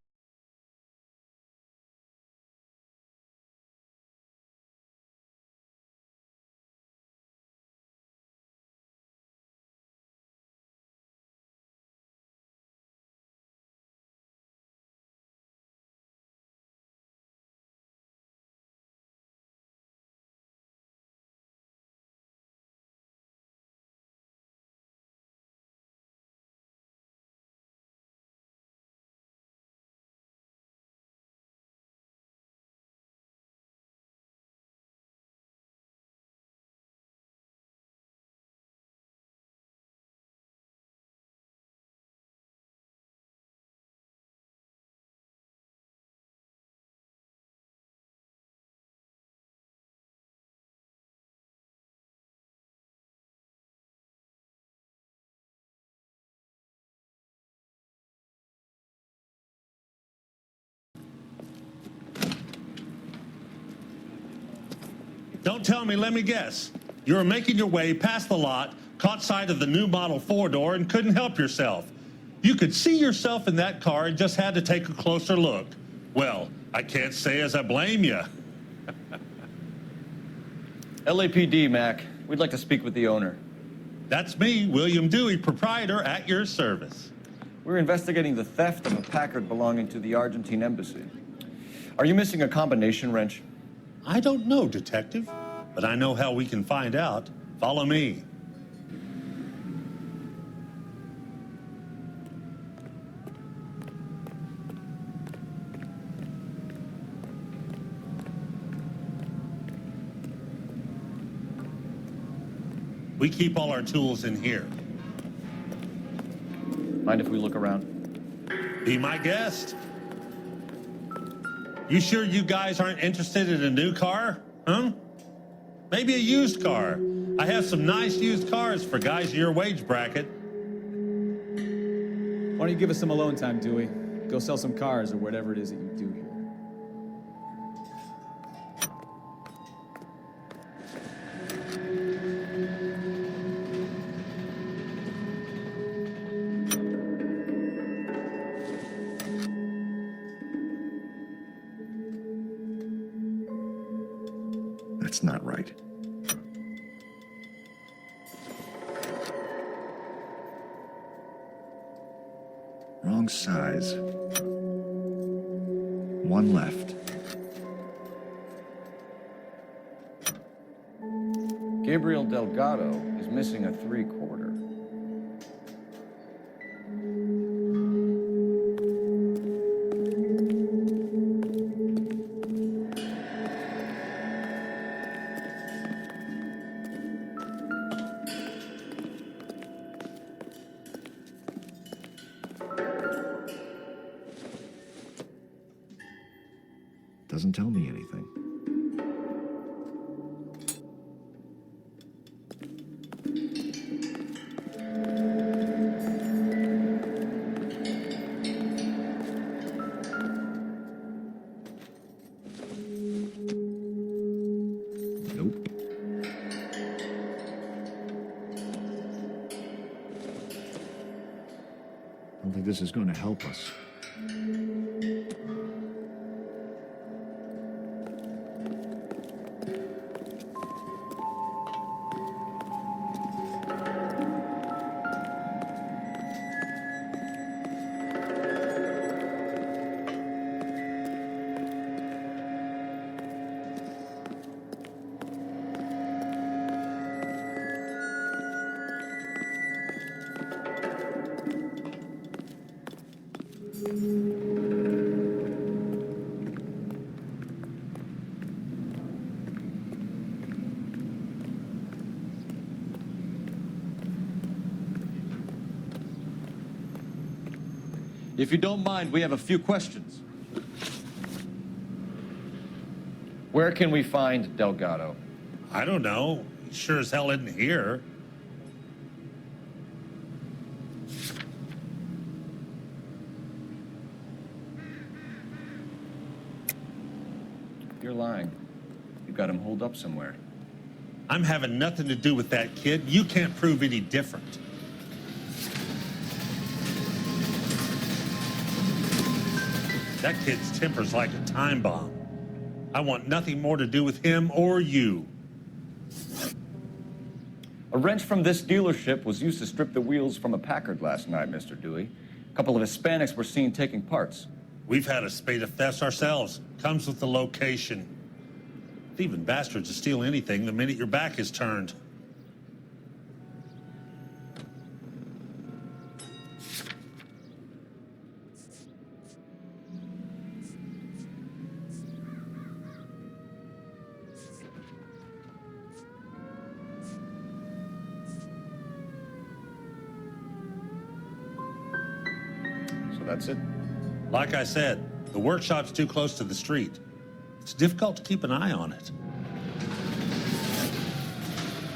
Don't tell me, let me guess. You were making your way past the lot, caught sight of the new model 4-door, and couldn't help yourself. You could see yourself in that car and just had to take a closer look. Well, I can't say as I blame you. LAPD, Mac. We'd like to speak with the owner. That's me, William Dewey, proprietor, at your service. We're investigating the theft of a Packard belonging to the Argentine embassy. Are you missing a combination wrench? I don't know, Detective, but I know how we can find out. Follow me. We keep all our tools in here. Mind if we look around? Be my guest. You sure you guys aren't interested in a new car? Huh? Maybe a used car. I have some nice used cars for guys in your wage bracket. Why don't you give us some alone time, Dewey? Go sell some cars or whatever it is that you do here. That's not right. Wrong size. One left. Gabriel Delgado is missing a 3/4. doesn't tell me anything. Nope. I don't think this is going to help us. If you don't mind, we have a few questions. Where can we find Delgado? I don't know. He sure as hell isn't here. You're lying. You got him holed up somewhere. I'm having nothing to do with that kid. You can't prove any different. That kid's temper's like a time bomb. I want nothing more to do with him or you. A wrench from this dealership was used to strip the wheels from a Packard last night, Mr. Dewey. A couple of Hispanics were seen taking parts. We've had a spate of thefts ourselves. Comes with the location. Thieving bastards will steal anything the minute your back is turned. That's it. Like I said, the workshop's too close to the street. It's difficult to keep an eye on it.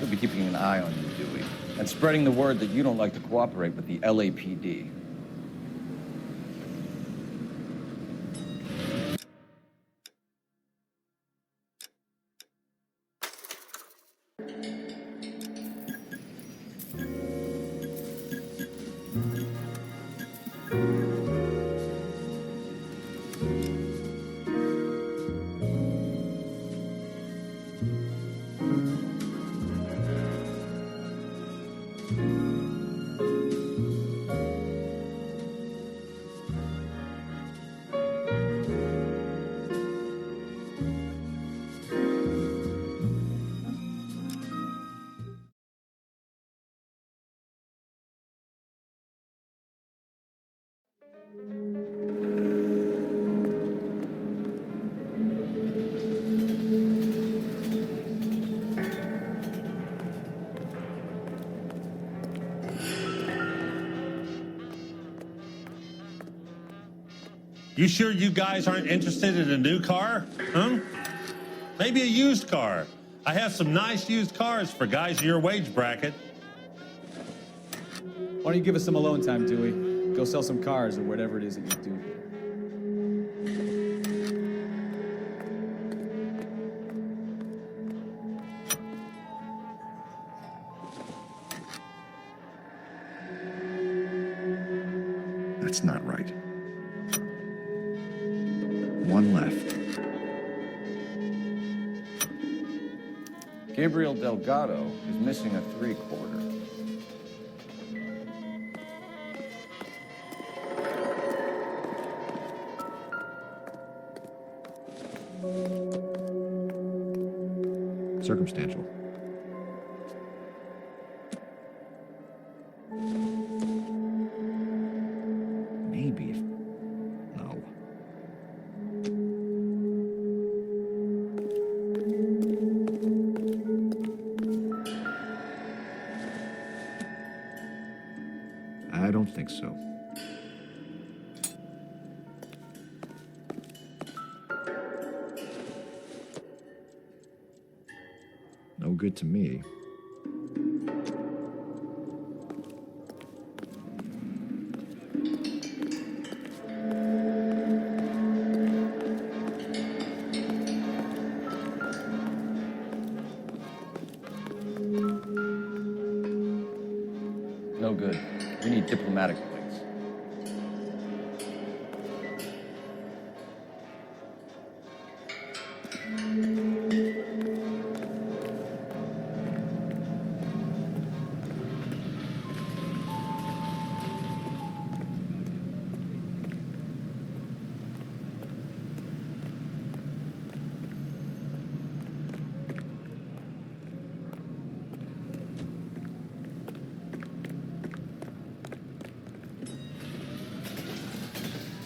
We'll be keeping an eye on you, Dewey, and spreading the word that you don't like to cooperate with the LAPD. You sure you guys aren't interested in a new car? Huh? Maybe a used car. I have some nice used cars for guys in your wage bracket. Why don't you give us some alone time, Dewey? Go sell some cars or whatever it is that you do here. That's not right. One left. Gabriel Delgado is missing a 3/4. Circumstantial. Maybe. No. I don't think so. good to me. No good. We need diplomatic links.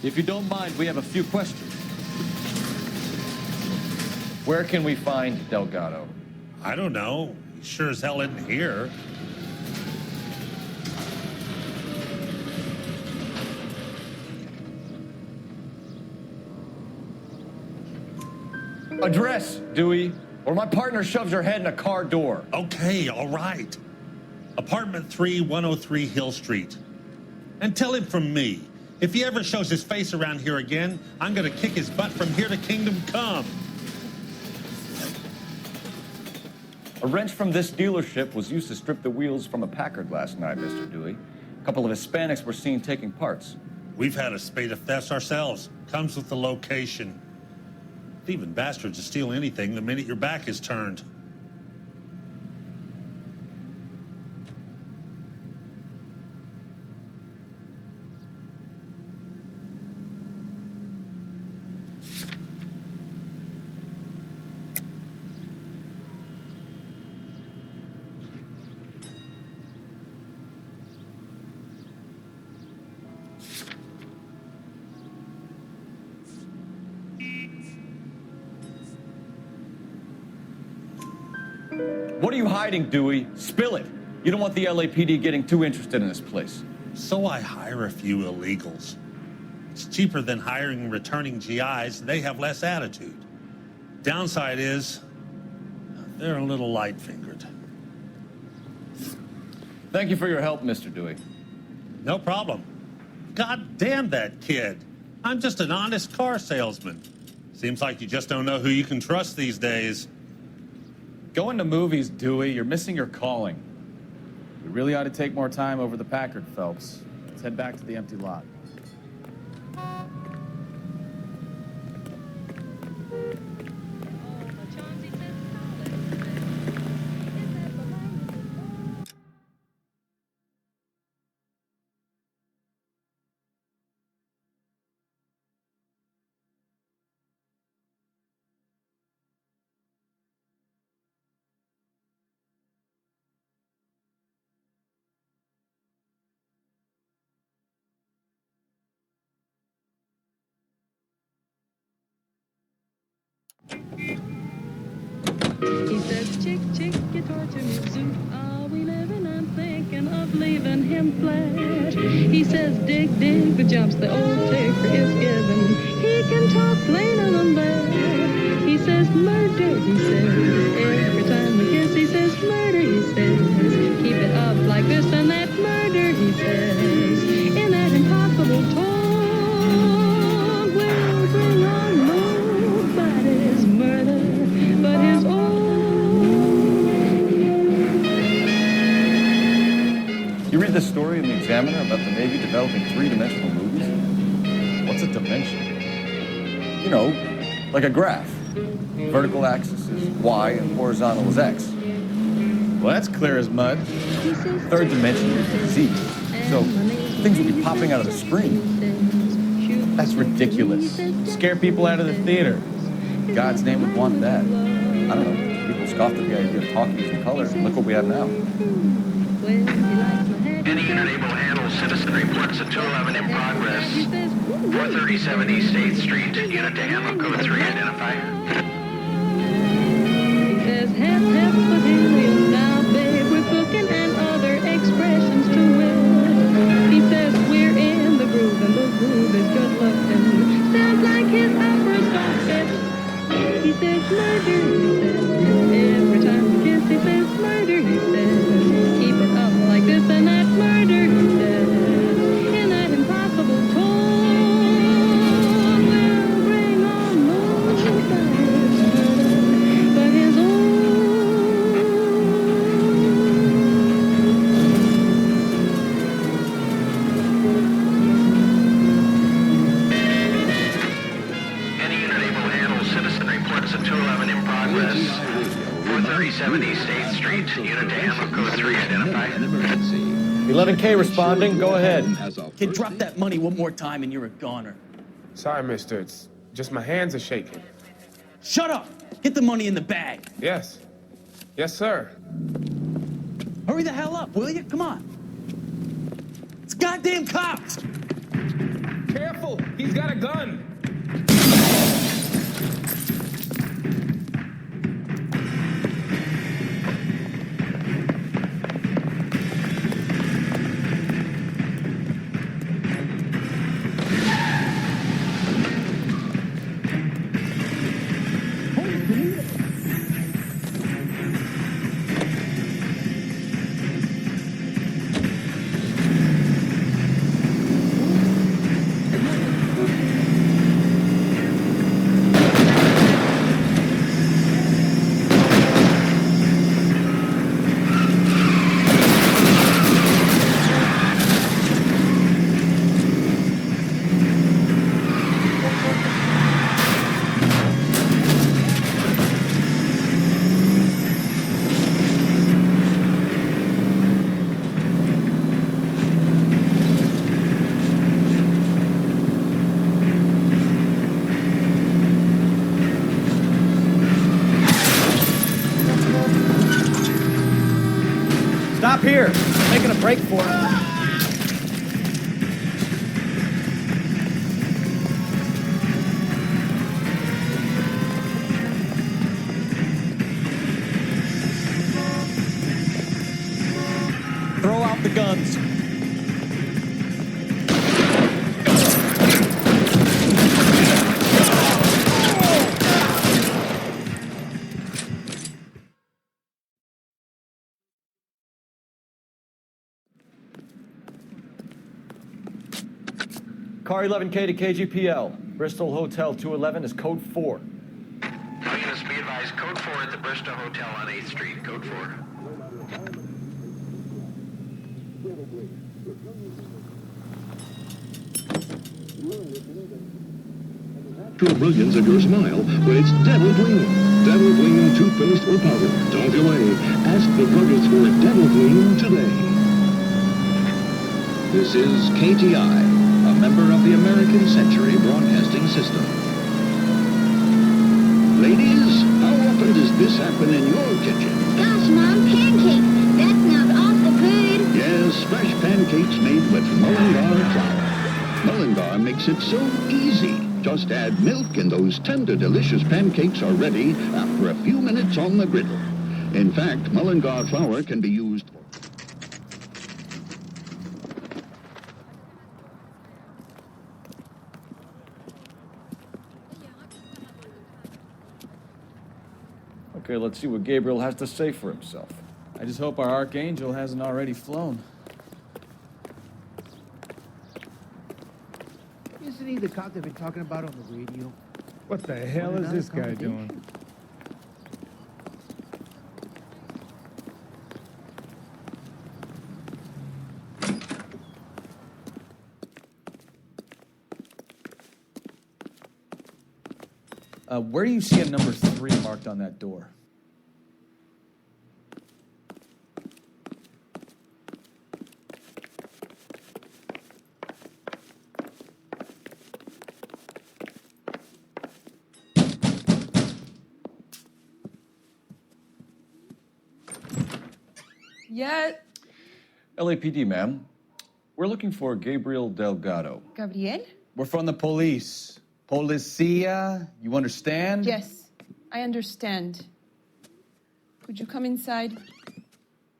If you don't mind, we have a few questions. Where can we find Delgado? I don't know. He sure as hell isn't here. Address, Dewey, or my partner shoves her head in a car door. Okay, all right. Apartment 3, 103 Hill Street. And tell him from me, if he ever shows his face around here again, I'm gonna kick his butt from here to Kingdom Come. A wrench from this dealership was used to strip the wheels from a Packard last night, Mr. Dewey. A couple of Hispanics were seen taking parts. We've had a spate of thefts ourselves. Comes with the location. Thieving bastards will steal anything the minute your back is turned. What are you hiding, Dewey? Spill it. You don't want the LAPD getting too interested in this place. So I hire a few illegals. It's cheaper than hiring returning GIs, and they have less attitude. Downside is, they're a little light-fingered. Thank you for your help, Mr. Dewey. No problem. God damn that kid. I'm just an honest car salesman. Seems like you just don't know who you can trust these days. Going to movies, Dewey, you're missing your calling. We really ought to take more time over the Packard, Phelps. Let's head back to the empty lot. He says, chick, chick, you torture me, Zoo. Are we living? I'm thinking of leaving him flat. He says, dig, dig, the jumps the old tigger is giving. He can talk plainer than that. He says, murder, he says. Every time we kiss, he says, murder, he says. Keep it up like this and that, murder, he says. In that impossible tone, will bring on nobody's murder, but his own. You read this story in the Examiner about the Navy developing three-dimensional movies? What's a dimension? You know, like a graph. Vertical axis is Y and horizontal is X. Well, that's clear as mud. Third dimension is Z. So things will be popping out of the screen. That's ridiculous. Scare people out of the theater. God's name would want that. I don't know. People scoffed at the idea of talking using color, and look what we have now. Any unit able to handle citizen reports at 211 in progress. 437 East 8th Street. Unit to handle code 3 identify. He says, hep, hep, but helium now, babe. We're booking and other expressions to wit. He says, we're in the groove, and the groove is good looking. Sounds like his opera's don't fit. He says, murder, he says. Every time we kiss, he says, Unit to handle code 3 identified. An emergency. 11K responding. Go ahead. Kid, drop that money one more time and you're a goner. Sorry, mister. It's just my hands are shaking. Shut up! Get the money in the bag. Yes. Yes, sir. Hurry the hell up, will you? Come on. It's goddamn cops! Careful! He's got a gun! Stop here. I'm making a break for it. Throw out the guns. Car 11K to KGPL. Bristol Hotel 211 is code 4. All units be advised, code 4 at the Bristol Hotel on 8th Street. Code 4. True brilliance of your smile when it's Devil Gleam. Devil Gleam toothpaste or powder. Don't delay. Ask the druggist for Devil Gleam today. This is KTI. A member of the American Century Broadcasting System. Ladies, how often does this happen in your kitchen? Gosh, Mom, pancakes! That sounds awful good! Yes, fresh pancakes made with Mullingar flour. Mullingar makes it so easy. Just add milk and those tender, delicious pancakes are ready after a few minutes on the griddle. In fact, Mullingar flour can be used... Okay, let's see what Gabriel has to say for himself. I just hope our archangel hasn't already flown. Isn't he the cop they've been talking about on the radio? What the hell is this guy doing? Where do you see a number 3 marked on that door? Yeah. LAPD, ma'am. We're looking for Gabriel Delgado. Gabriel? We're from the police. Policia, you understand? Yes, I understand. Could you come inside?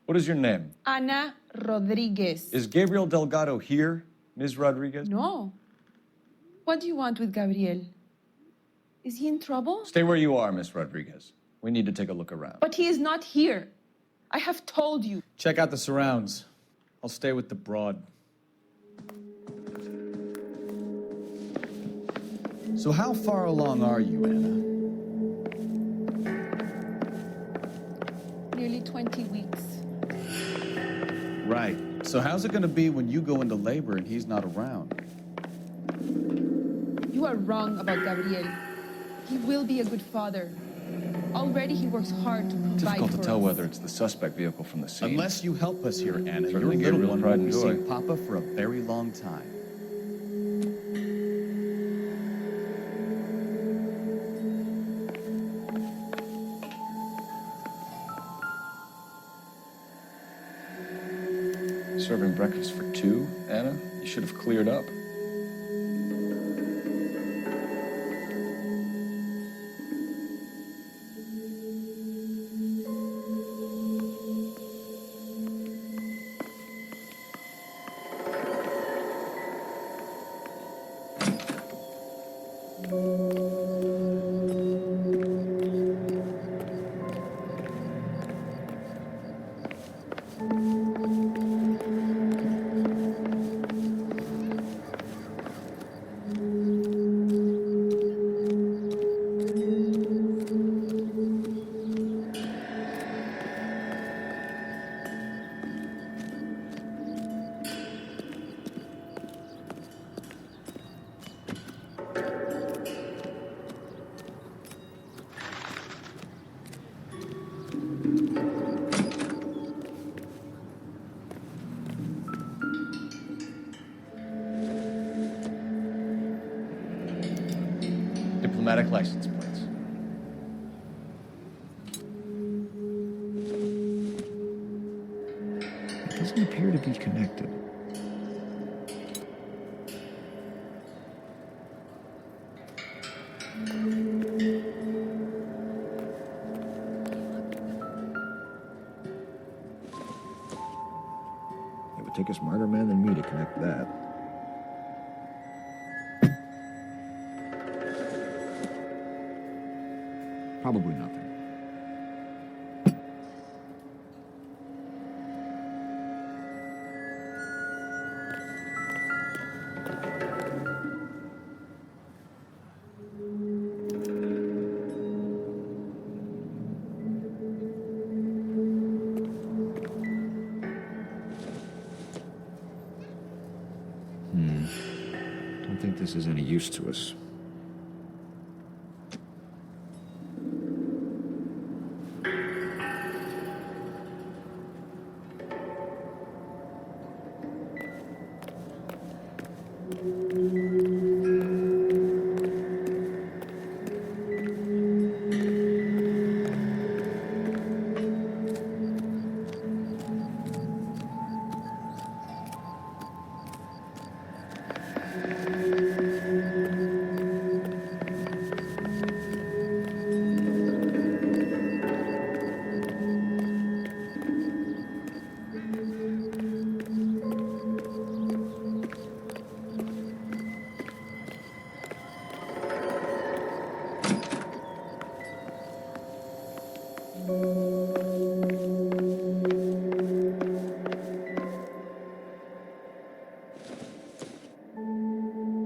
What is your name? Ana Rodriguez. Is Gabriel Delgado here, Ms. Rodriguez? No. What do you want with Gabriel? Is he in trouble? Stay where you are, Ms. Rodriguez. We need to take a look around. But he is not here. I have told you. Check out the surrounds. I'll stay with the broad. So how far along are you, Anna? Nearly 20 weeks. Right. So how's it gonna be when you go into labor and he's not around? You are wrong about Gabriel. He will be a good father. Already he works hard to provide Difficult to for tell us. whether it's the suspect vehicle from the scene. Unless you help us here, Anna, your Certainly get little real one pride will and be joy. seeing Papa for a very long time. Serving breakfast for two, Anna? You should have cleared up. Diplomatic license plates. It doesn't appear to be connected. It would take a smarter man than me to connect that. Probably nothing. Don't think this is any use to us.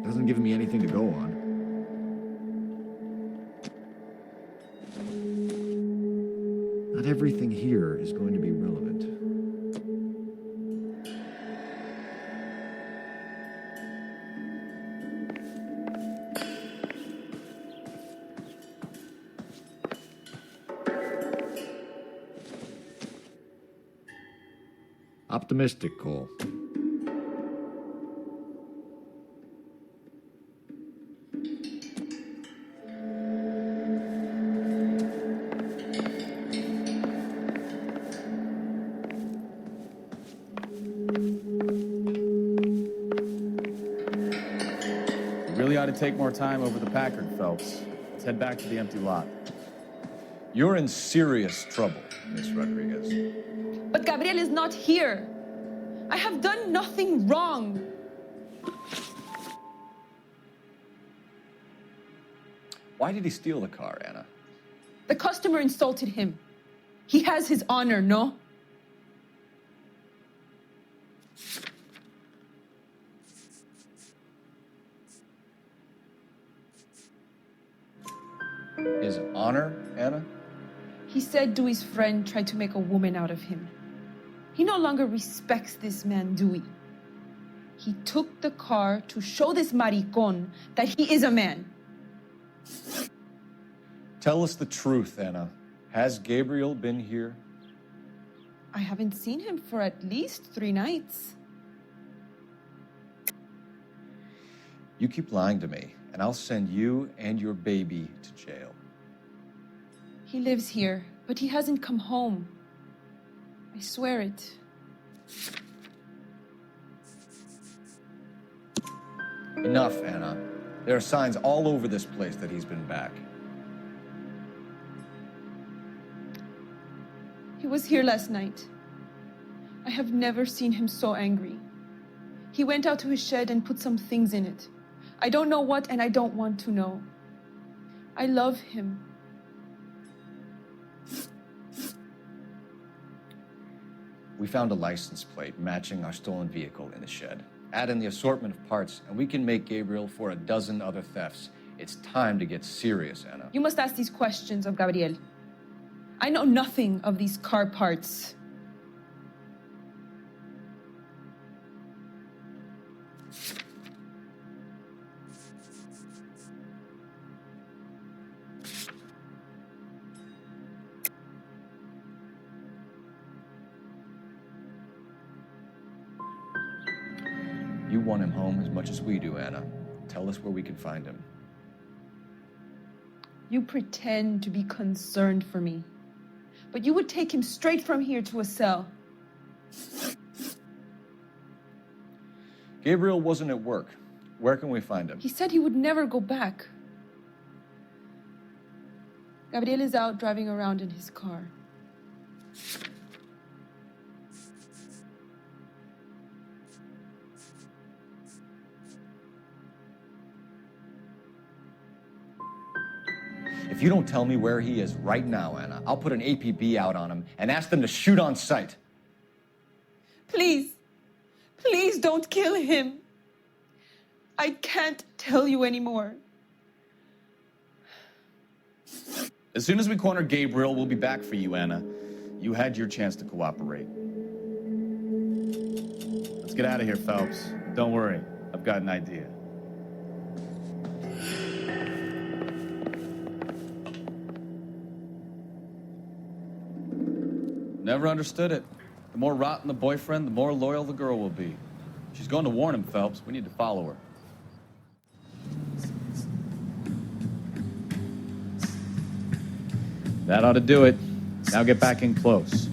Doesn't give me anything to go on. Not everything here is going to be relevant. Optimistic, Cole. Really ought to take more time over the Packard, Phelps. Let's head back to the empty lot. You're in serious trouble, Miss Rodriguez. But Gabriel is not here. I have done nothing wrong. Why did he steal the car, Anna? The customer insulted him. He has his honor, no? His honor, Anna? He said Dewey's friend tried to make a woman out of him. He no longer respects this man, Dewey. He took the car to show this maricón that he is a man. Tell us the truth, Anna. Has Gabriel been here? I haven't seen him for at least 3 nights. You keep lying to me, and I'll send you and your baby to jail. He lives here, but he hasn't come home. I swear it. Enough, Anna. There are signs all over this place that he's been back. He was here last night. I have never seen him so angry. He went out to his shed and put some things in it. I don't know what, and I don't want to know. I love him. We found a license plate matching our stolen vehicle in the shed. Add in the assortment of parts, and we can make Gabriel for a dozen other thefts. It's time to get serious, Anna. You must ask these questions of Gabriel. I know nothing of these car parts. You want him home as much as we do, Anna. Tell us where we can find him. You pretend to be concerned for me, but you would take him straight from here to a cell. Gabriel wasn't at work. Where can we find him? He said he would never go back. Gabriel is out driving around in his car. If you don't tell me where he is right now, Anna, I'll put an APB out on him and ask them to shoot on sight. Please, please don't kill him. I can't tell you anymore. As soon as we corner Gabriel, we'll be back for you, Anna. You had your chance to cooperate. Let's get out of here, Phelps. Don't worry, I've got an idea. Never understood it. The more rotten the boyfriend, the more loyal the girl will be. She's going to warn him, Phelps. We need to follow her. That ought to do it. Now get back in close.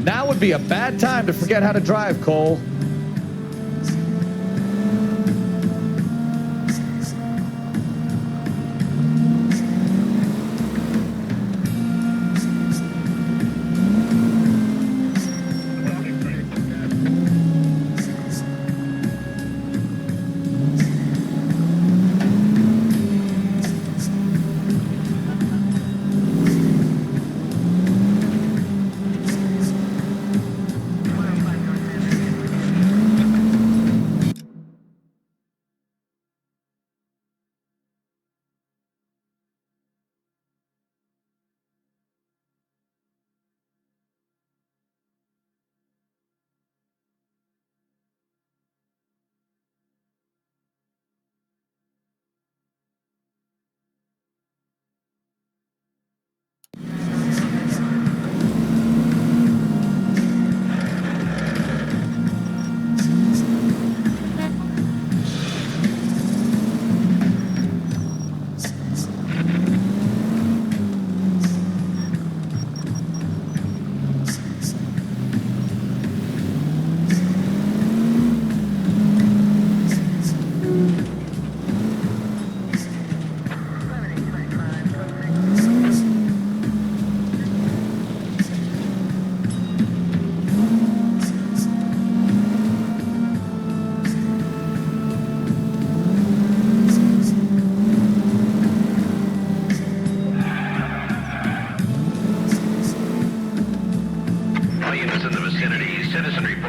Now would be a bad time to forget how to drive, Cole.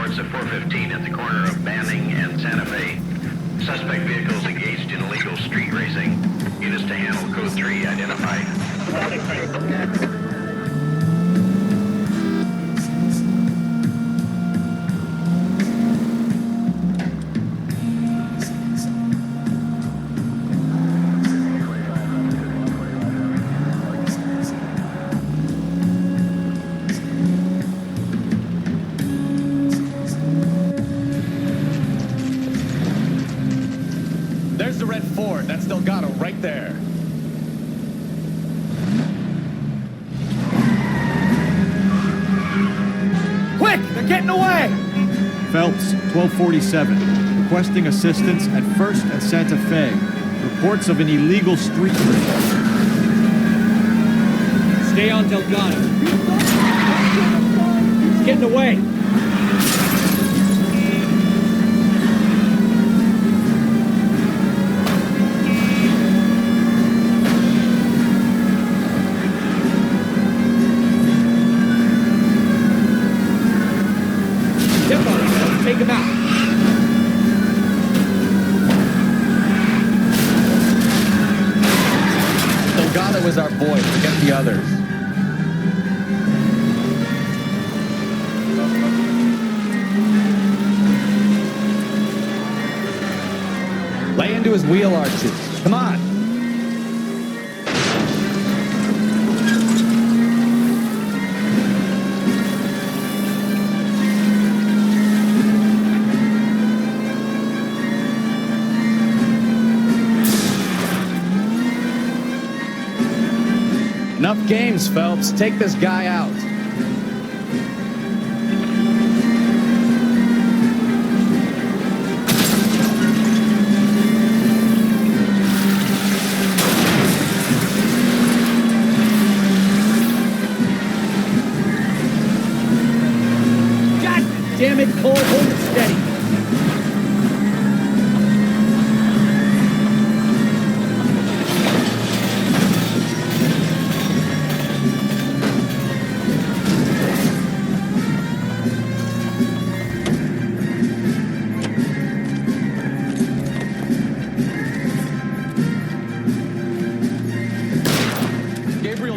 reports of 415 at the corner of Banning and Santa Fe. Suspect vehicles engaged in illegal street racing. Units to handle code 3 identified. There's the red Ford. That's Delgado right there. Quick! They're getting away! Phelps, 1247. Requesting assistance at 1st and Santa Fe. Reports of an illegal street race. Stay on Delgado. He's getting away. Take him out. Delgado is our boy. Forget the others. Lay into his wheel arches. Come on. Enough games, Phelps. Take this guy out. God damn it, Cole. Hold it steady.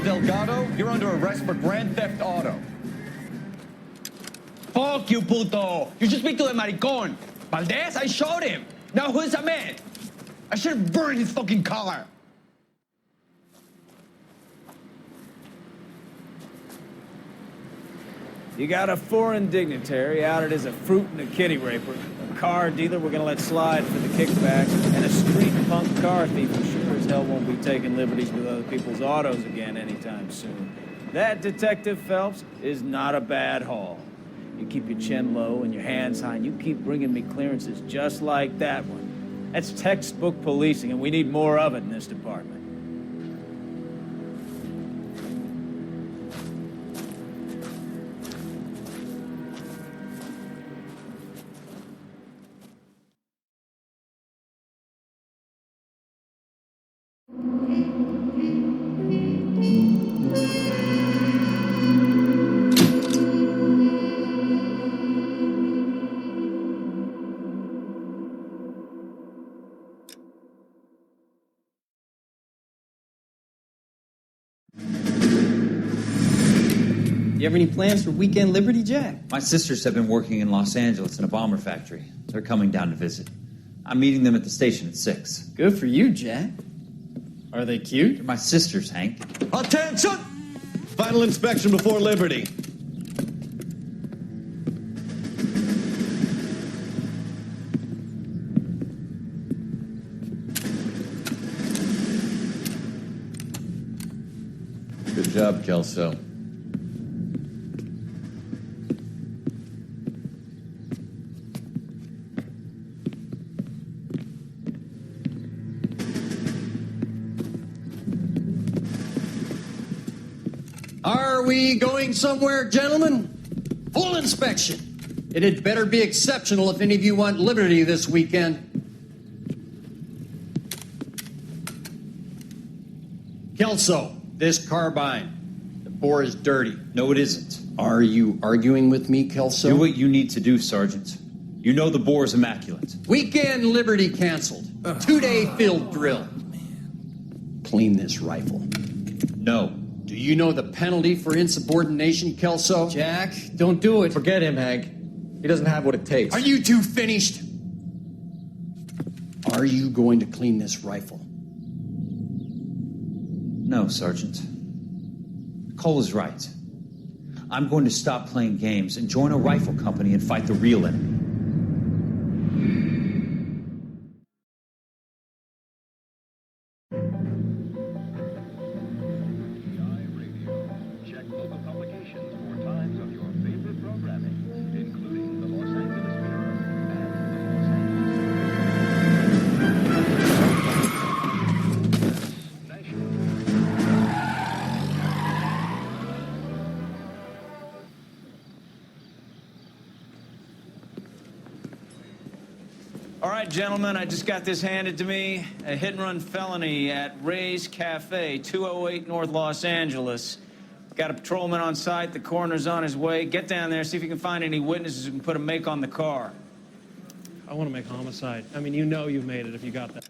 Delgado, you're under arrest for grand theft auto. Fuck you, puto. You should speak to the maricón. Valdez, I shot him. Now who's the man? I should have burned his fucking car. You got a foreign dignitary outed as a fruit and a kitty raper, a car dealer we're gonna let slide for the kickbacks, and a street punk car thief who sure as hell won't be taking liberties with other people's autos again anytime soon. That, Detective Phelps, is not a bad haul. You keep your chin low and your hands high, and you keep bringing me clearances just like that one. That's textbook policing, and we need more of it in this department. You have any plans for weekend Liberty, Jack? My sisters have been working in Los Angeles in a bomber factory. They're coming down to visit. I'm meeting them at the station at 6. Good for you, Jack. Are they cute? They're my sisters, Hank. Attention! Final inspection before Liberty. Good job, Kelso. Are we going somewhere, gentlemen? Full inspection. It had better be exceptional if any of you want liberty this weekend. Kelso, this carbine. The Bore is dirty. No, it isn't. Are you arguing with me, Kelso? Do what you need to do, Sergeant. You know the bore is immaculate. Weekend Liberty canceled. 2-day field drill. Clean this rifle. No. Do you know the penalty for insubordination, Kelso? Jack, don't do it. Forget him, Hank. He doesn't have what it takes. Are you two finished? Are you going to clean this rifle? No, Sergeant. Cole is right. I'm going to stop playing games and join a rifle company and fight the real enemy. Check local publications for times of your favorite programming, including the Los Angeles Mirror and the Los All right, gentlemen, I just got this handed to me. A hit-and-run felony at Ray's Cafe, 208 North Los Angeles. Got a patrolman on site. The coroner's on his way. Get down there, see if you can find any witnesses who can put a make on the car. I want to make homicide. I mean, you know you've made it if you got that.